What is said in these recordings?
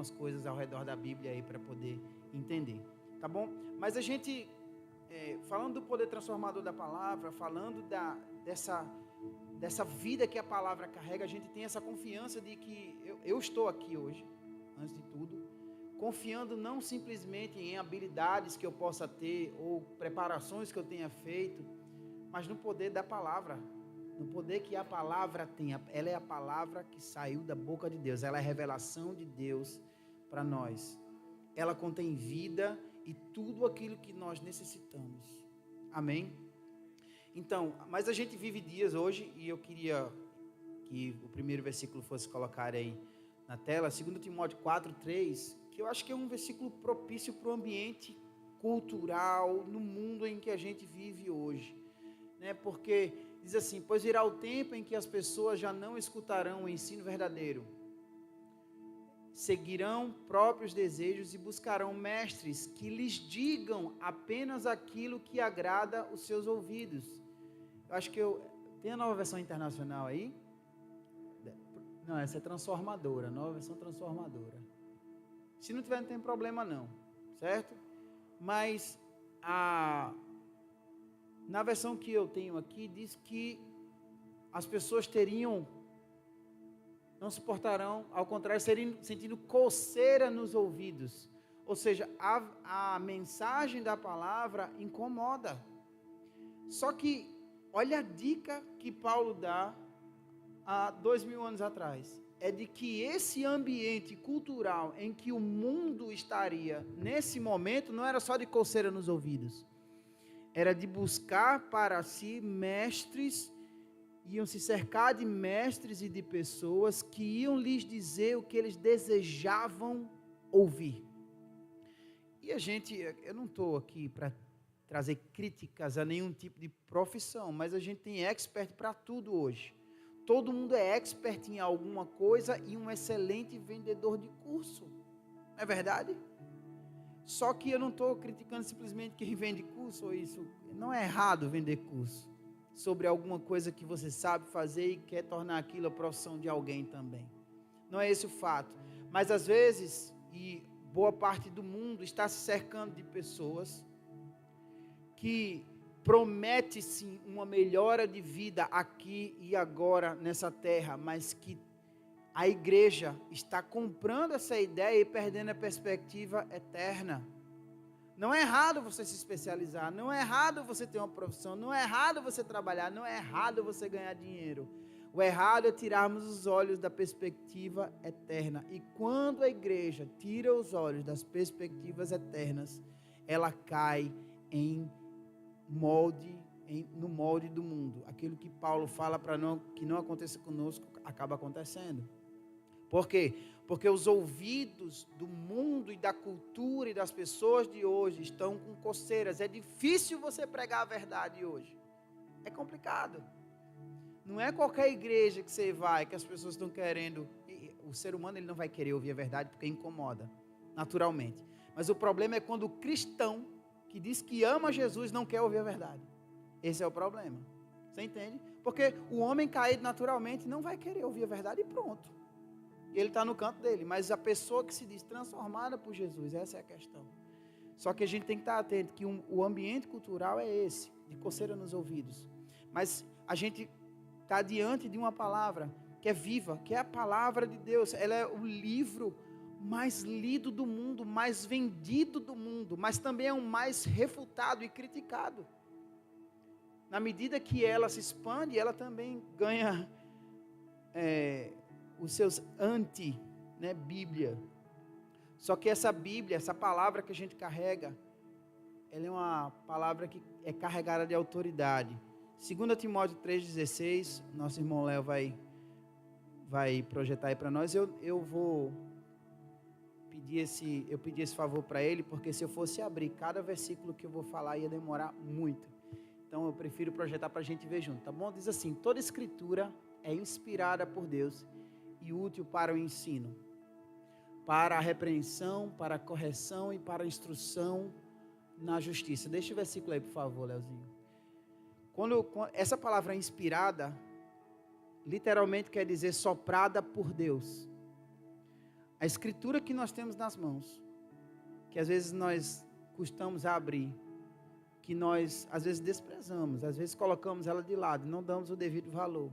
algumas coisas ao redor da Bíblia aí para poder entender, tá bom? Mas a gente, falando do poder transformador da palavra, falando dessa vida que a palavra carrega, a gente tem essa confiança de que eu estou aqui hoje, antes de tudo, confiando não simplesmente em habilidades que eu possa ter ou preparações que eu tenha feito, mas no poder da palavra, no poder que a palavra tem. Ela é a palavra que saiu da boca de Deus, ela é a revelação de Deus para nós. Ela contém vida e tudo aquilo que nós necessitamos. Amém? Então, mas a gente vive dias hoje, e eu queria que o primeiro versículo fosse colocado aí na tela, 2 Timóteo 4:3, que eu acho que é um versículo propício para o ambiente cultural, no mundo em que a gente vive hoje, né? Porque diz assim: pois virá o tempo em que as pessoas já não escutarão o ensino verdadeiro, seguirão próprios desejos e buscarão mestres que lhes digam apenas aquilo que agrada os seus ouvidos. Eu acho que tem a Nova Versão Internacional aí? Não, essa é transformadora, Nova Versão Transformadora. Se não tiver, não tem problema não, certo? Mas na versão que eu tenho aqui, diz que as pessoas não suportarão, ao contrário, sentindo coceira nos ouvidos. Ou seja, a mensagem da palavra incomoda. Só que, olha a dica que Paulo dá há 2000 anos atrás. É de que esse ambiente cultural em que o mundo estaria nesse momento, não era só de coceira nos ouvidos. Era de buscar para si mestres, iam se cercar de mestres e de pessoas que iam lhes dizer o que eles desejavam ouvir. E eu não estou aqui para trazer críticas a nenhum tipo de profissão, mas a gente tem expert para tudo hoje. Todo mundo é expert em alguma coisa e um excelente vendedor de curso, não é verdade? Só que eu não estou criticando simplesmente quem vende curso ou isso. Não é errado vender curso sobre alguma coisa que você sabe fazer e quer tornar aquilo a profissão de alguém também. Não é esse o fato. Mas às vezes, e boa parte do mundo está se cercando de pessoas que promete sim uma melhora de vida aqui e agora nessa terra, mas que a igreja está comprando essa ideia e perdendo a perspectiva eterna. Não é errado você se especializar, não é errado você ter uma profissão, não é errado você trabalhar, não é errado você ganhar dinheiro. O errado é tirarmos os olhos da perspectiva eterna. E quando a igreja tira os olhos das perspectivas eternas, ela cai no molde do mundo. Aquilo que Paulo fala para que não aconteça conosco, acaba acontecendo. Por quê? Porque os ouvidos do mundo e da cultura e das pessoas de hoje estão com coceiras. É difícil você pregar a verdade hoje. É complicado. Não é qualquer igreja que você vai, que as pessoas estão querendo. O ser humano ele não vai querer ouvir a verdade porque incomoda, naturalmente. Mas o problema é quando o cristão que diz que ama Jesus não quer ouvir a verdade. Esse é o problema. Você entende? Porque o homem caído naturalmente não vai querer ouvir a verdade e pronto. Ele está no canto dele. Mas a pessoa que se diz transformada por Jesus, essa é a questão. Só que a gente tem que estar atento que o ambiente cultural é esse, de coceira nos ouvidos. Mas a gente está diante de uma palavra que é viva, que é a palavra de Deus. Ela é o livro mais lido do mundo, mais vendido do mundo, mas também é o mais refutado e criticado. Na medida que ela se expande, ela também ganha os seus Bíblia. Só que essa Bíblia, essa palavra que a gente carrega, ela é uma palavra que é carregada de autoridade. 2 Timóteo 3,16, nosso irmão Léo vai projetar aí para nós. Eu pedi esse favor para ele, porque se eu fosse abrir cada versículo que eu vou falar, ia demorar muito. Então eu prefiro projetar para a gente ver junto, tá bom? Diz assim: toda escritura é inspirada por Deus e útil para o ensino, para a repreensão, para a correção e para a instrução na justiça. Deixa o versículo aí, por favor, Leozinho. Quando essa palavra inspirada, literalmente quer dizer soprada por Deus. A escritura que nós temos nas mãos, que às vezes nós custamos a abrir, que nós às vezes desprezamos, às vezes colocamos ela de lado, não damos o devido valor.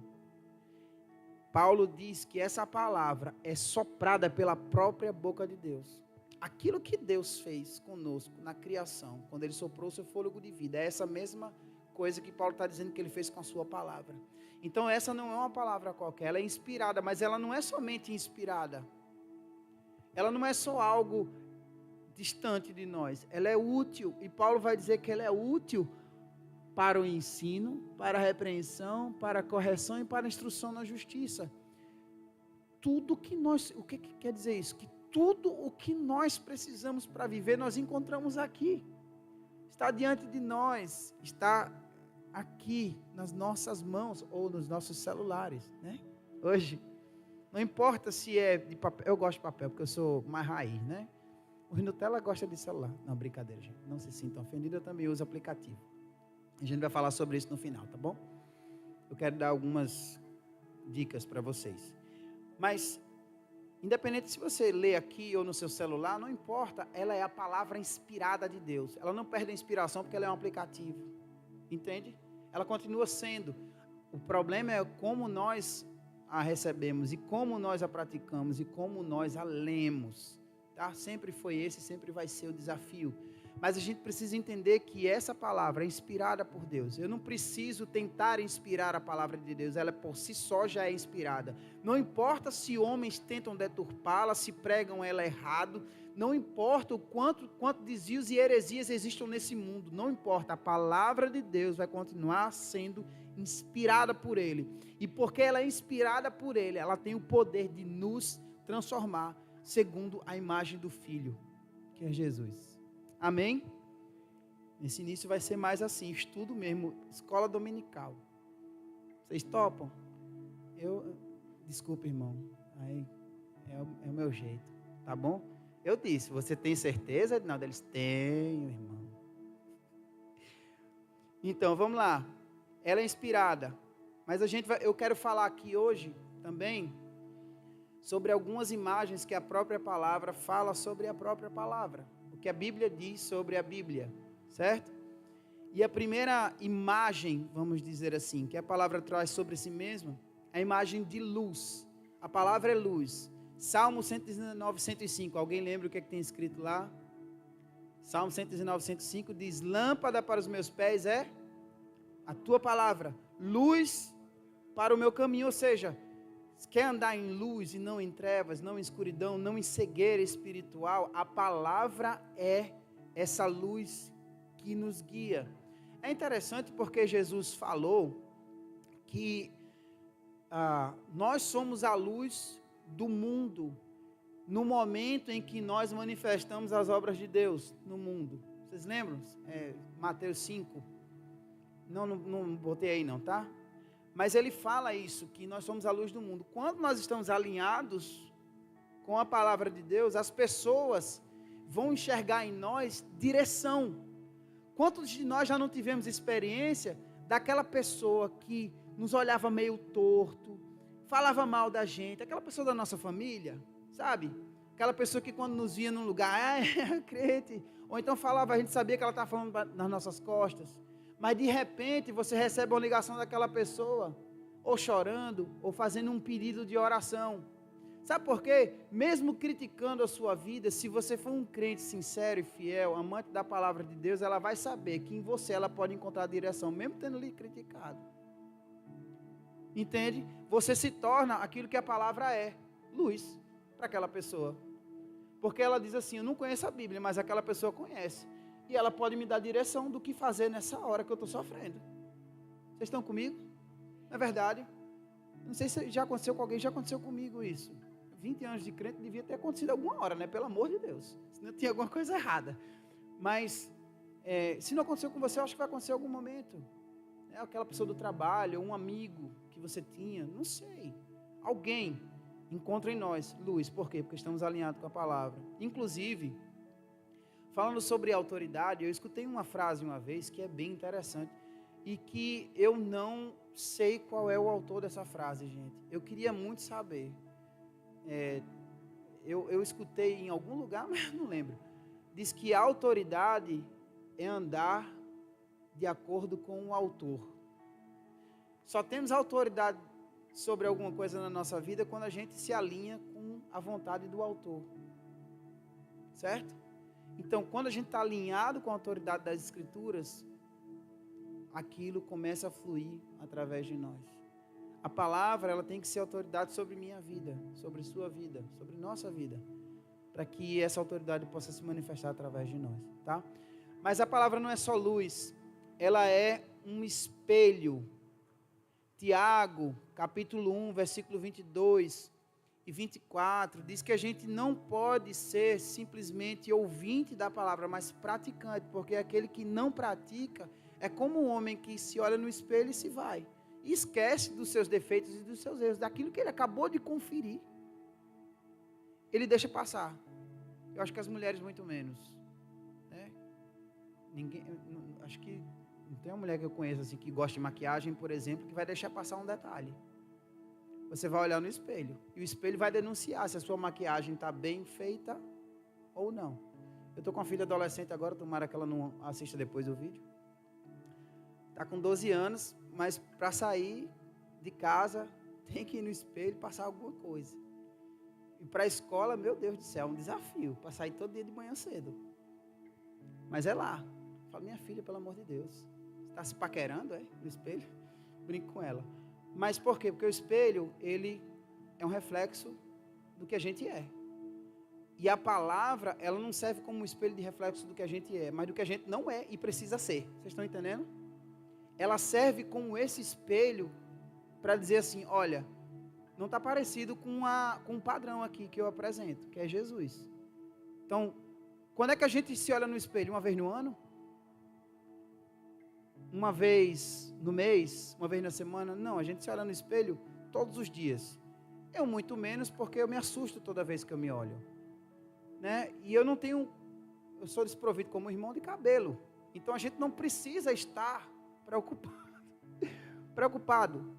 Paulo diz que essa palavra é soprada pela própria boca de Deus. Aquilo que Deus fez conosco na criação, quando Ele soprou o seu fôlego de vida, é essa mesma coisa que Paulo está dizendo que Ele fez com a sua palavra. Então essa não é uma palavra qualquer, ela é inspirada, mas ela não é somente inspirada. Ela não é só algo distante de nós, ela é útil, e Paulo vai dizer que ela é útil para o ensino, para a repreensão, para a correção e para a instrução na justiça. Tudo que nós, o que quer dizer isso? Que tudo o que nós precisamos para viver, nós encontramos aqui. Está diante de nós, está aqui nas nossas mãos ou nos nossos celulares, né? Hoje, não importa se é de papel, eu gosto de papel porque eu sou mais raiz, né? O Nutella gosta de celular. Não, brincadeira, gente. Não se sintam ofendidos, eu também uso aplicativo. A gente vai falar sobre isso no final, tá bom? Eu quero dar algumas dicas para vocês. Mas, independente se você lê aqui ou no seu celular, não importa, ela é a palavra inspirada de Deus. Ela não perde a inspiração porque ela é um aplicativo. Entende? Ela continua sendo. O problema é como nós a recebemos e como nós a praticamos e como nós a lemos. Tá? Sempre foi esse, sempre vai ser o desafio. Mas a gente precisa entender que essa palavra é inspirada por Deus. Eu não preciso tentar inspirar a palavra de Deus, ela por si só já é inspirada. Não importa se homens tentam deturpá-la, se pregam ela errado, não importa o quanto desvios e heresias existam nesse mundo, não importa, a palavra de Deus vai continuar sendo inspirada por Ele. E porque ela é inspirada por Ele, ela tem o poder de nos transformar segundo a imagem do Filho, que é Jesus. Amém? Esse início vai ser mais assim, estudo mesmo, escola dominical. Vocês topam? Desculpa, irmão, aí é o meu jeito, tá bom? Eu disse, você tem certeza? Não, eles têm, irmão. Então, vamos lá. Ela é inspirada, mas eu quero falar aqui hoje também sobre algumas imagens que a própria palavra fala sobre a própria palavra. Que a Bíblia diz sobre a Bíblia, certo? E a primeira imagem, vamos dizer assim, que a palavra traz sobre si mesma, é a imagem de luz. A palavra é luz. Salmo 119, 105, alguém lembra o que é que tem escrito lá? Salmo 119, 105 diz, lâmpada para os meus pés é a tua palavra, luz para o meu caminho, ou seja, quer andar em luz e não em trevas, não em escuridão, não em cegueira espiritual, a palavra é essa luz que nos guia. É interessante porque Jesus falou que nós somos a luz do mundo no momento em que nós manifestamos as obras de Deus no mundo. Vocês lembram? Mateus 5. Não botei aí não, tá? Mas ele fala isso, que nós somos a luz do mundo. Quando nós estamos alinhados com a palavra de Deus, as pessoas vão enxergar em nós direção. Quantos de nós já não tivemos experiência daquela pessoa que nos olhava meio torto, falava mal da gente, aquela pessoa da nossa família, sabe? Aquela pessoa que quando nos via num lugar, é crente, ou então falava, a gente sabia que ela estava falando nas nossas costas. Mas de repente você recebe uma ligação daquela pessoa, ou chorando, ou fazendo um pedido de oração. Sabe por quê? Mesmo criticando a sua vida, se você for um crente sincero e fiel, amante da palavra de Deus, ela vai saber que em você ela pode encontrar direção, mesmo tendo lhe criticado. Entende? Você se torna aquilo que a palavra é, luz, para aquela pessoa. Porque ela diz assim, eu não conheço a Bíblia, mas aquela pessoa conhece. E ela pode me dar direção do que fazer nessa hora que eu estou sofrendo. Vocês estão comigo? Não é verdade? Não sei se já aconteceu com alguém, já aconteceu comigo isso. 20 anos de crente devia ter acontecido alguma hora, né? Pelo amor de Deus. Senão tinha alguma coisa errada. Mas, se não aconteceu com você, eu acho que vai acontecer em algum momento. Aquela pessoa do trabalho, um amigo que você tinha, não sei. Alguém encontra em nós luz. Por quê? Porque estamos alinhados com a palavra. Inclusive, falando sobre autoridade, eu escutei uma frase uma vez que é bem interessante e que eu não sei qual é o autor dessa frase, gente. Eu queria muito saber. eu escutei em algum lugar, mas não lembro. Diz que a autoridade é andar de acordo com o autor. Só temos autoridade sobre alguma coisa na nossa vida quando a gente se alinha com a vontade do autor. Certo? Então, quando a gente está alinhado com a autoridade das Escrituras, aquilo começa a fluir através de nós. A palavra, ela tem que ser autoridade sobre minha vida, sobre sua vida, sobre nossa vida, para que essa autoridade possa se manifestar através de nós, tá? Mas a palavra não é só luz, ela é um espelho. Tiago, capítulo 1, versículo 22 e 24, diz que a gente não pode ser simplesmente ouvinte da palavra, mas praticante, porque aquele que não pratica é como um homem que se olha no espelho e se vai. E esquece dos seus defeitos e dos seus erros, daquilo que ele acabou de conferir. Ele deixa passar. Eu acho que as mulheres muito menos. Né? Acho que não tem uma mulher que eu conheço assim, que gosta de maquiagem, por exemplo, que vai deixar passar um detalhe. Você vai olhar no espelho, e o espelho vai denunciar se a sua maquiagem está bem feita ou não. Eu estou com uma filha adolescente agora, tomara que ela não assista depois do vídeo. Está com 12 anos, mas para sair de casa, tem que ir no espelho e passar alguma coisa. E para a escola, meu Deus do céu, é um desafio, para sair todo dia de manhã cedo. Mas é lá. Fala, minha filha, pelo amor de Deus, você está se paquerando, no espelho? Brinco com ela. Mas por quê? Porque o espelho, ele é um reflexo do que a gente é. E a palavra, ela não serve como um espelho de reflexo do que a gente é, mas do que a gente não é e precisa ser. Vocês estão entendendo? Ela serve como esse espelho para dizer assim, olha, não está parecido com um padrão aqui que eu apresento, que é Jesus. Então, quando é que a gente se olha no espelho? Uma vez no ano? Uma vez no mês? Uma vez na semana? Não, a gente se olha no espelho todos os dias. Eu muito menos, porque eu me assusto toda vez que eu me olho. Né? E eu sou desprovido como irmão de cabelo. Então a gente não precisa estar preocupado.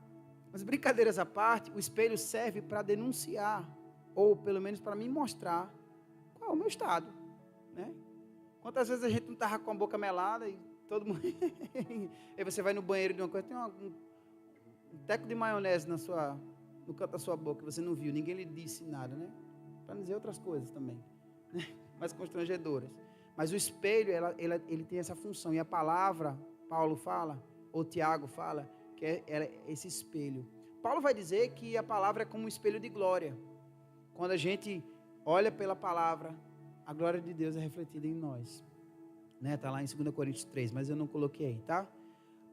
Mas brincadeiras à parte, o espelho serve para denunciar, ou pelo menos para me mostrar qual é o meu estado. Né? Quantas vezes a gente não estava com a boca melada e todo mundo... Aí você vai no banheiro de uma coisa, tem um teco de maionese no canto da sua boca, você não viu, ninguém lhe disse nada, né? Para não dizer outras coisas também, né? Mais constrangedoras. Mas o espelho, ele tem essa função, e a palavra, Paulo fala, ou Tiago fala, que é esse espelho. Paulo vai dizer que a palavra é como um espelho de glória. Quando a gente olha pela palavra, a glória de Deus é refletida em nós. Né? Está lá em 2 Coríntios 3, mas eu não coloquei aí, tá?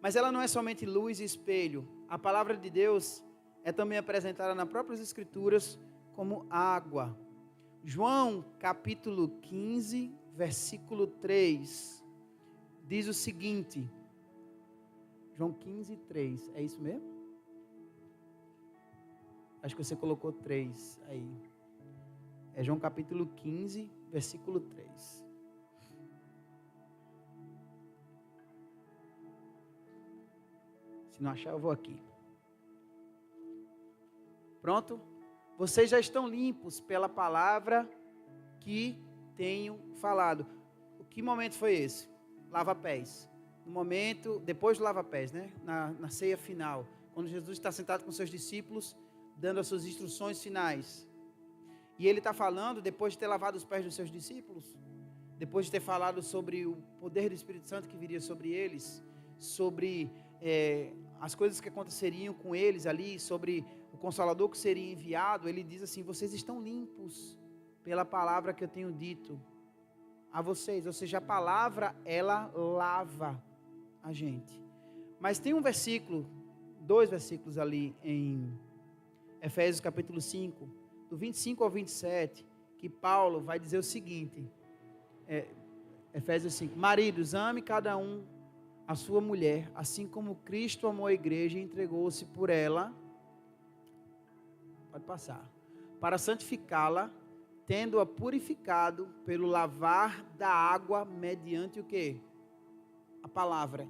Mas ela não é somente luz e espelho. A palavra de Deus é também apresentada nas próprias Escrituras como água. João, capítulo 15, versículo 3, diz o seguinte... João 15, 3. É isso mesmo? Acho que você colocou 3 aí. É João capítulo 15, versículo 3. Se não achar, eu vou aqui. Pronto? Vocês já estão limpos pela palavra que tenho falado. Que momento foi esse? Lava-pés. No momento, depois do lava-pés, né? Na ceia final, quando Jesus está sentado com seus discípulos, dando as suas instruções finais. E ele está falando, depois de ter lavado os pés dos seus discípulos, depois de ter falado sobre o poder do Espírito Santo que viria sobre eles, sobre as coisas que aconteceriam com eles ali, sobre o Consolador que seria enviado, ele diz assim, vocês estão limpos pela palavra que eu tenho dito a vocês. Ou seja, a palavra, ela lava a gente. Mas tem um versículo, 2 versículos ali em Efésios capítulo 5, do 25 ao 27, que Paulo vai dizer o seguinte, Efésios 5, maridos, ame cada um a sua mulher, assim como Cristo amou a igreja e entregou-se por ela, pode passar, para santificá-la, tendo-a purificado pelo lavar da água mediante o quê? A palavra.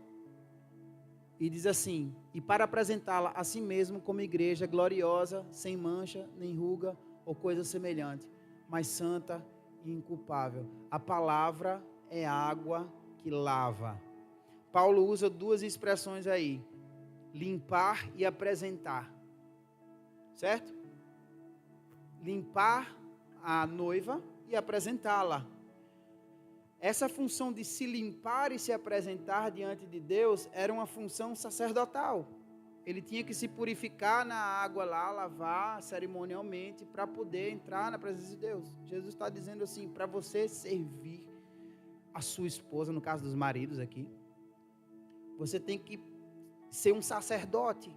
E diz assim, e para apresentá-la a si mesmo como igreja gloriosa, sem mancha, nem ruga ou coisa semelhante, mas santa e inculpável. A palavra é água que lava. Paulo usa duas expressões aí: limpar e apresentar. Certo? Limpar a noiva e apresentá-la. Essa função de se limpar e se apresentar diante de Deus era uma função sacerdotal. Ele tinha que se purificar na água lá, lavar cerimonialmente para poder entrar na presença de Deus. Jesus está dizendo assim, para você servir a sua esposa, no caso dos maridos aqui, você tem que ser um sacerdote,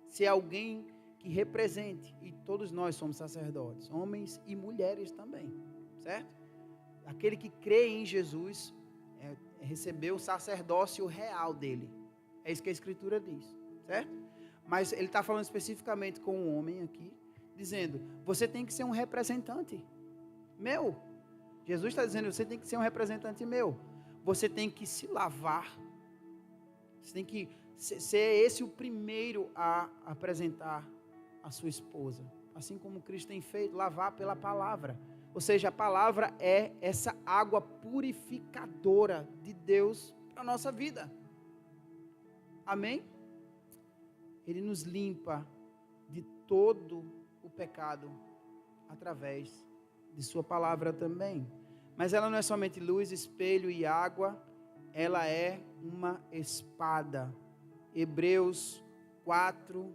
ser alguém que represente, e todos nós somos sacerdotes, homens e mulheres também, certo? Aquele que crê em Jesus recebeu o sacerdócio real dele, é isso que a Escritura diz, certo? Mas ele está falando especificamente com um homem aqui, dizendo, você tem que ser um representante meu. Jesus está dizendo, você tem que ser um representante meu, você tem que se lavar, você tem que ser esse o primeiro a apresentar a sua esposa, assim como Cristo tem feito, lavar pela palavra. Ou seja, a palavra é essa água purificadora de Deus para a nossa vida. Amém? Ele nos limpa de todo o pecado através de sua palavra também. Mas ela não é somente luz, espelho e água, ela é uma espada. Hebreus 4,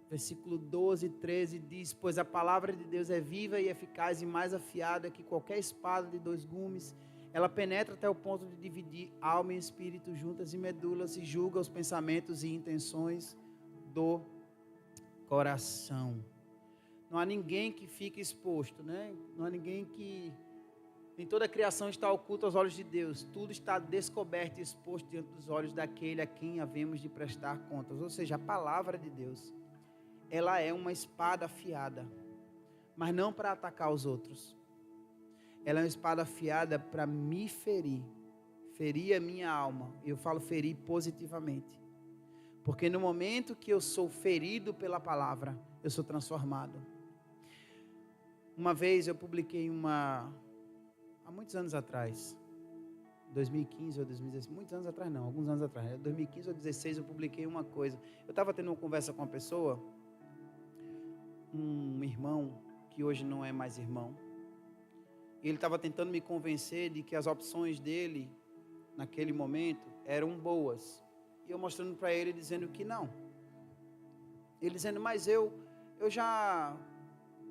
versículo 12 e 13 diz, pois a palavra de Deus é viva e eficaz e mais afiada que qualquer espada de 2 gumes. Ela penetra até o ponto de dividir alma e espírito, juntas e medulas, e julga os pensamentos e intenções do coração. Não há ninguém que fique exposto, né? Não há ninguém que... Nem toda a criação está oculta aos olhos de Deus. Tudo está descoberto e exposto diante dos olhos daquele a quem havemos de prestar contas. Ou seja, a palavra de Deus, ela é uma espada afiada, mas não para atacar os outros. Ela é uma espada afiada para me ferir, ferir a minha alma. Eu falo ferir positivamente, porque no momento que eu sou ferido pela palavra, eu sou transformado. Uma vez eu publiquei há muitos anos atrás, 2015 ou 2016, muitos anos atrás não, alguns anos atrás, 2015 ou 2016 eu publiquei uma coisa. Eu estava tendo uma conversa com uma pessoa, um irmão, que hoje não é mais irmão, e ele estava tentando me convencer de que as opções dele, naquele momento, eram boas, e eu mostrando para ele, dizendo que não. Ele dizendo, mas eu já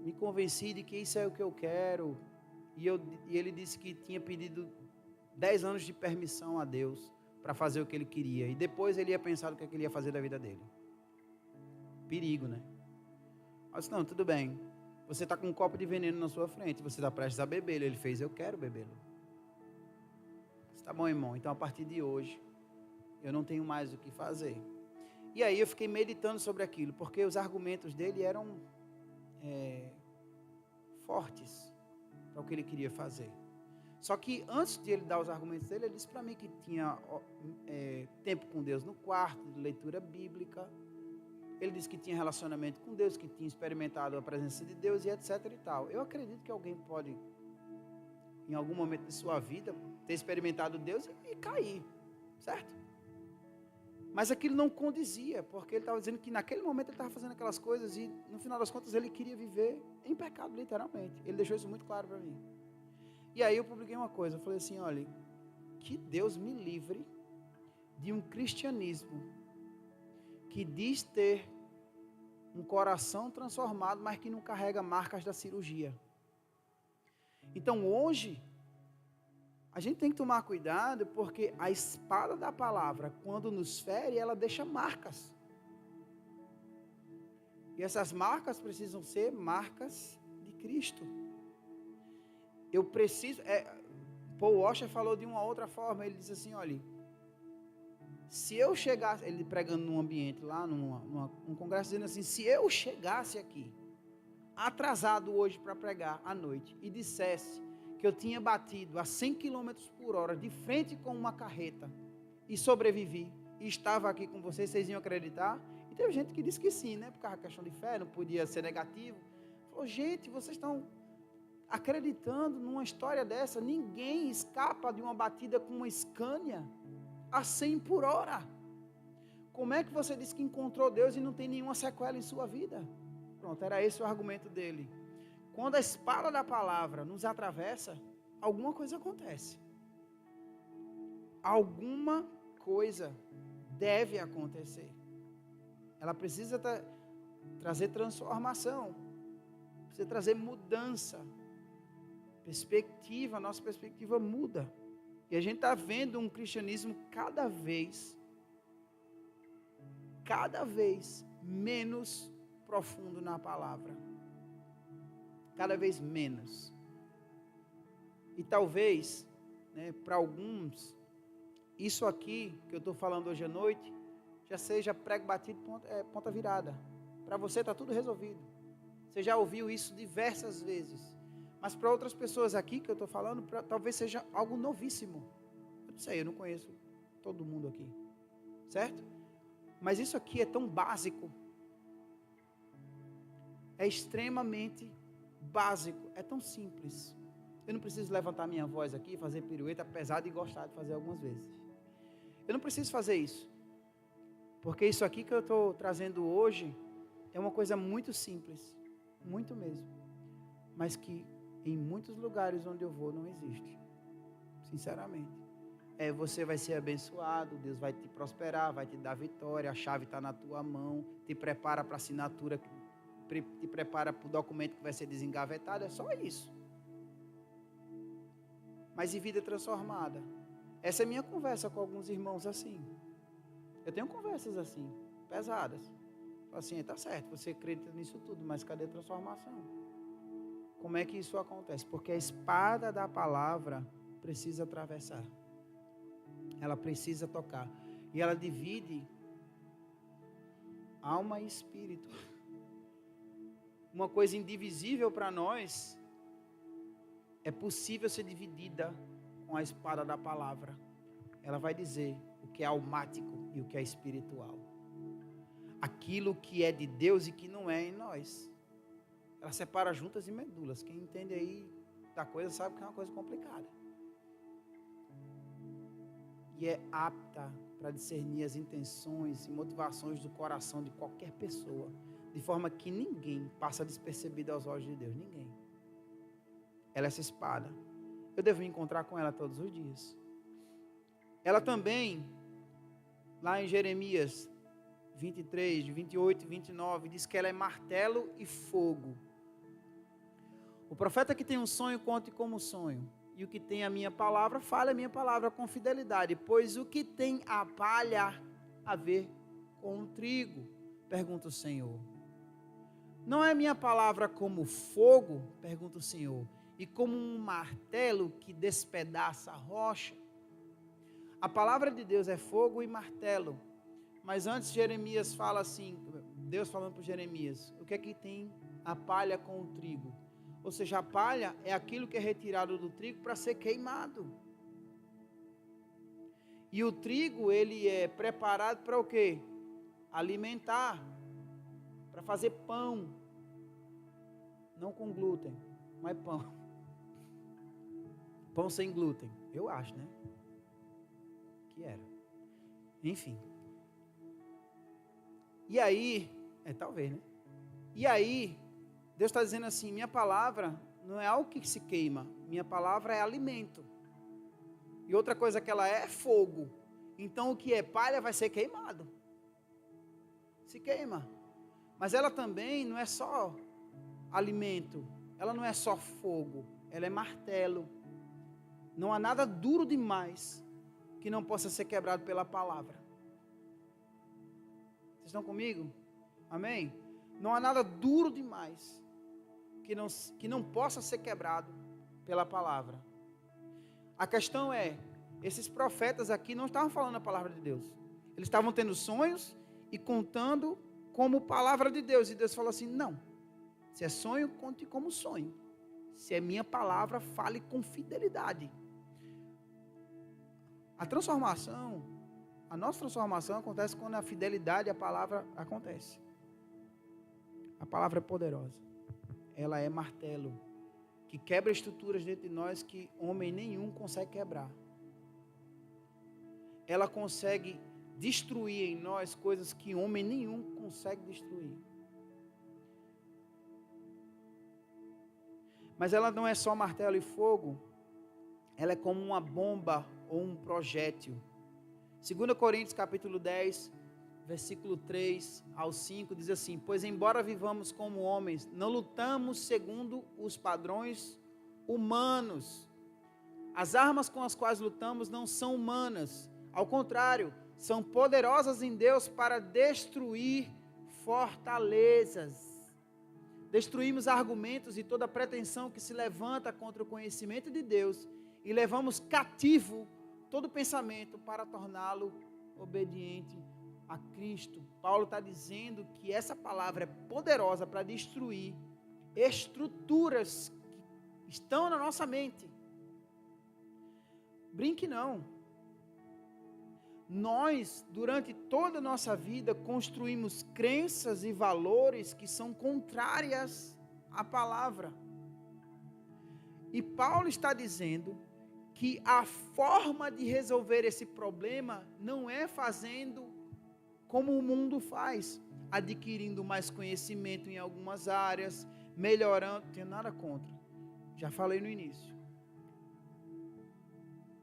me convenci de que isso é o que eu quero, e ele disse que tinha pedido 10 anos de permissão a Deus, para fazer o que ele queria, e depois ele ia pensar o que ele ia fazer da vida dele. Perigo, né? Eu disse, não, tudo bem, você está com um copo de veneno na sua frente, você está prestes a bebê-lo. Ele fez, eu quero bebê-lo. Está bom, irmão, então a partir de hoje, eu não tenho mais o que fazer. E aí eu fiquei meditando sobre aquilo, porque os argumentos dele eram fortes para o que ele queria fazer. Só que antes de ele dar os argumentos dele, ele disse para mim que tinha tempo com Deus no quarto, de leitura bíblica. Ele disse que tinha relacionamento com Deus, que tinha experimentado a presença de Deus e etc e tal. Eu acredito que alguém pode, em algum momento de sua vida, ter experimentado Deus e cair, certo? Mas aquilo não condizia, porque ele estava dizendo que naquele momento ele estava fazendo aquelas coisas e no final das contas ele queria viver em pecado, literalmente. Ele deixou isso muito claro para mim. E aí eu publiquei uma coisa, eu falei assim, olha, que Deus me livre de um cristianismo que diz ter um coração transformado, mas que não carrega marcas da cirurgia. Então hoje, a gente tem que tomar cuidado, porque a espada da palavra, quando nos fere, ela deixa marcas. E essas marcas precisam ser marcas de Cristo. Eu preciso... Paul Washer falou de uma outra forma, ele disse assim, olha, se eu chegasse, ele pregando num ambiente lá, num congresso, dizendo assim, se eu chegasse aqui, atrasado hoje para pregar à noite, e dissesse que eu tinha batido a 100 km por hora, de frente com uma carreta, e sobrevivi, e estava aqui com vocês, vocês iam acreditar? E teve gente que disse que sim, né, por causa da questão de fé, não podia ser negativo. Falou, gente, vocês estão acreditando numa história dessa. Ninguém escapa de uma batida com uma Scania a 100 por hora. Como é que você diz que encontrou Deus e não tem nenhuma sequela em sua vida? Pronto, era esse o argumento dele. Quando a espada da palavra nos atravessa, alguma coisa acontece. Alguma coisa deve acontecer. Ela precisa trazer transformação, precisa trazer mudança, perspectiva. A nossa perspectiva muda. E a gente está vendo um cristianismo cada vez menos profundo na palavra. Cada vez menos. E talvez, para alguns, isso aqui que eu estou falando hoje à noite, já seja prego batido, ponta virada. Para você está tudo resolvido. Você já ouviu isso diversas vezes. Mas para outras pessoas aqui que eu estou falando, talvez seja algo novíssimo. Eu não sei, eu não conheço todo mundo aqui. Certo? Mas isso aqui é tão básico. É extremamente básico. É tão simples. Eu não preciso levantar minha voz aqui e fazer pirueta, apesar de gostar de fazer algumas vezes. Eu não preciso fazer isso. Porque isso aqui que eu estou trazendo hoje é uma coisa muito simples. Muito mesmo. Mas que em muitos lugares onde eu vou não existe. Sinceramente. Você vai ser abençoado, Deus vai te prosperar, vai te dar vitória, a chave está na tua mão, te prepara para a assinatura, te prepara para o documento que vai ser desengavetado, é só isso. Mas e vida transformada? Essa é a minha conversa com alguns irmãos assim. Eu tenho conversas assim, pesadas. Assim, tá certo, você acredita nisso tudo, mas cadê a transformação? Como é que isso acontece? Porque a espada da palavra precisa atravessar. Ela precisa tocar. E ela divide alma e espírito. Uma coisa indivisível para nós é possível ser dividida com a espada da palavra. Ela vai dizer o que é almático e o que é espiritual. Aquilo que é de Deus e que não é em nós. Ela separa juntas e medulas. Quem entende aí da coisa sabe que é uma coisa complicada. E é apta para discernir as intenções e motivações do coração de qualquer pessoa, de forma que ninguém passa despercebido aos olhos de Deus, ninguém. Ela é essa espada. Eu devo me encontrar com ela todos os dias. Ela também, lá em Jeremias 23, 28 e 29, diz que ela é martelo e fogo. O profeta que tem um sonho, conte como sonho. E o que tem a minha palavra, fale a minha palavra com fidelidade. Pois o que tem a palha a ver com o trigo? Pergunta o Senhor. Não é minha palavra como fogo? Pergunta o Senhor. E como um martelo que despedaça a rocha? A palavra de Deus é fogo e martelo. Mas antes Jeremias fala assim, Deus falando para Jeremias, o que é que tem a palha com o trigo? Ou seja, a palha é aquilo que é retirado do trigo para ser queimado. E o trigo, ele é preparado para o quê? Alimentar, para fazer pão. Não com glúten, mas pão. Pão sem glúten, eu acho, né? Que era. Enfim. E aí, talvez, né? E aí, Deus está dizendo assim, minha palavra não é algo que se queima, minha palavra é alimento. E outra coisa que ela é fogo. Então o que é palha vai ser queimado. Se queima. Mas ela também não é só alimento, ela não é só fogo, ela é martelo. Não há nada duro demais que não possa ser quebrado pela palavra. Vocês estão comigo? Amém? Não há nada duro demais que não possa ser quebrado pela palavra. A questão é, esses profetas aqui não estavam falando a palavra de Deus. Eles estavam tendo sonhos e contando como palavra de Deus. E Deus falou assim, não. Se é sonho, conte como sonho. Se é minha palavra, fale com fidelidade. A nossa transformação acontece quando a fidelidade à palavra acontece. A palavra é poderosa. Ela é martelo. que quebra estruturas dentro de nós que homem nenhum consegue quebrar. Ela consegue destruir em nós coisas que homem nenhum consegue destruir. Mas ela não é só martelo e fogo, ela é como uma bomba ou um projétil. 2 Coríntios capítulo 10, versículo 3 ao 5, diz assim: pois embora vivamos como homens, não lutamos segundo os padrões humanos. As armas com as quais lutamos não são humanas, ao contrário, são poderosas em Deus para destruir fortalezas. Destruímos argumentos e toda pretensão que se levanta contra o conhecimento de Deus e levamos cativo todo pensamento para torná-lo obediente a Cristo. Paulo está dizendo que essa palavra é poderosa para destruir estruturas que estão na nossa mente. Brinque não. Nós, durante toda a nossa vida, construímos crenças e valores que são contrárias à palavra. E Paulo está dizendo que a forma de resolver esse problema não é fazendo como o mundo faz, adquirindo mais conhecimento em algumas áreas, melhorando, não tenho nada contra, já falei no início.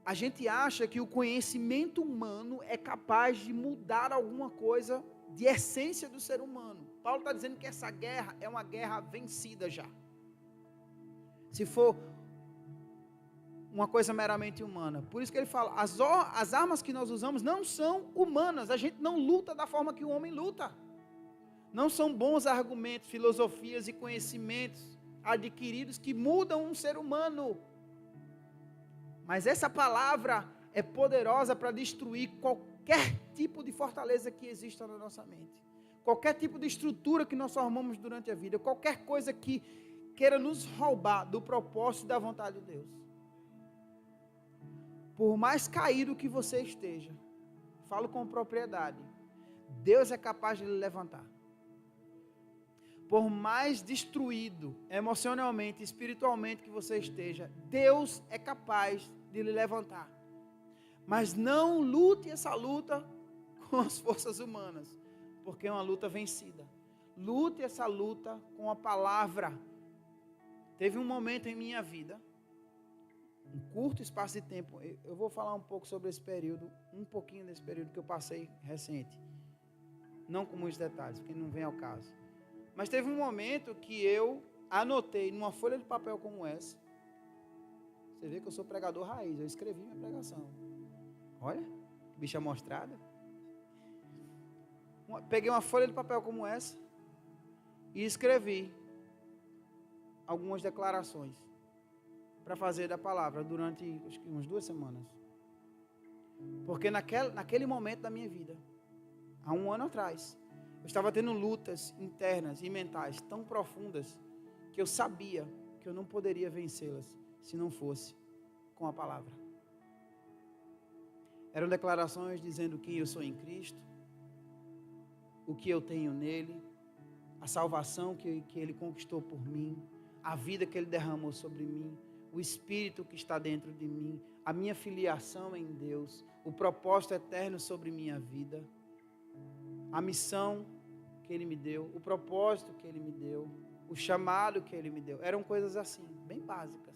A gente acha que o conhecimento humano é capaz de mudar alguma coisa de essência do ser humano. Paulo está dizendo que essa guerra é uma guerra vencida já. Se for uma coisa meramente humana. Por isso que ele fala, as armas que nós usamos não são humanas. A gente não luta da forma que o homem luta. Não são bons argumentos, filosofias e conhecimentos adquiridos que mudam um ser humano. Mas essa palavra é poderosa para destruir qualquer tipo de fortaleza que exista na nossa mente. Qualquer tipo de estrutura que nós formamos durante a vida. Qualquer coisa que queira nos roubar do propósito e da vontade de Deus. Por mais caído que você esteja, falo com propriedade, Deus é capaz de lhe levantar. Por mais destruído emocionalmente, espiritualmente que você esteja, Deus é capaz de lhe levantar. Mas não lute essa luta com as forças humanas, porque é uma luta vencida. Lute essa luta com a palavra. Teve um momento em minha vida, um curto espaço de tempo, eu vou falar um pouco sobre esse período, um pouquinho desse período que eu passei recente, não com muitos detalhes, porque não vem ao caso, mas teve um momento que eu anotei numa folha de papel como essa. Você vê que eu sou pregador raiz, eu escrevi minha pregação, olha, bicha mostrada, peguei uma folha de papel como essa e escrevi algumas declarações para fazer da palavra durante acho que umas 2 semanas. Porque naquele momento da minha vida, há 1 ano atrás, eu estava tendo lutas internas e mentais tão profundas que eu sabia que eu não poderia vencê-las se não fosse com a palavra. Eram declarações dizendo quem eu sou em Cristo, o que eu tenho nele, a salvação que ele conquistou por mim, a vida que ele derramou sobre mim, o Espírito que está dentro de mim, a minha filiação em Deus, o propósito eterno sobre minha vida, a missão que Ele me deu, o propósito que Ele me deu, o chamado que Ele me deu. Eram coisas assim, bem básicas,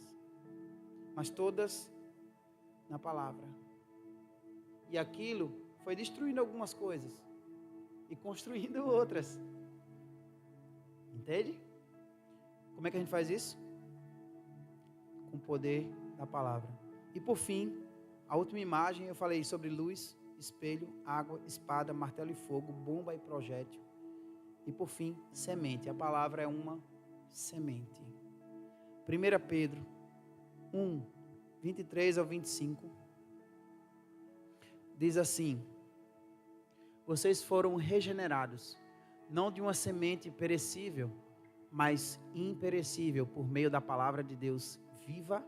mas todas na palavra. E aquilo foi destruindo algumas coisas e construindo outras. Entende? Como é que a gente faz isso? Com o poder da palavra. E por fim, a última imagem eu falei sobre luz, espelho, água, espada, martelo e fogo, bomba e projétil. E por fim, semente. A palavra é uma semente. 1 Pedro 1, 23 ao 25. Diz assim: vocês foram regenerados, não de uma semente perecível, mas imperecível, por meio da palavra de Deus, viva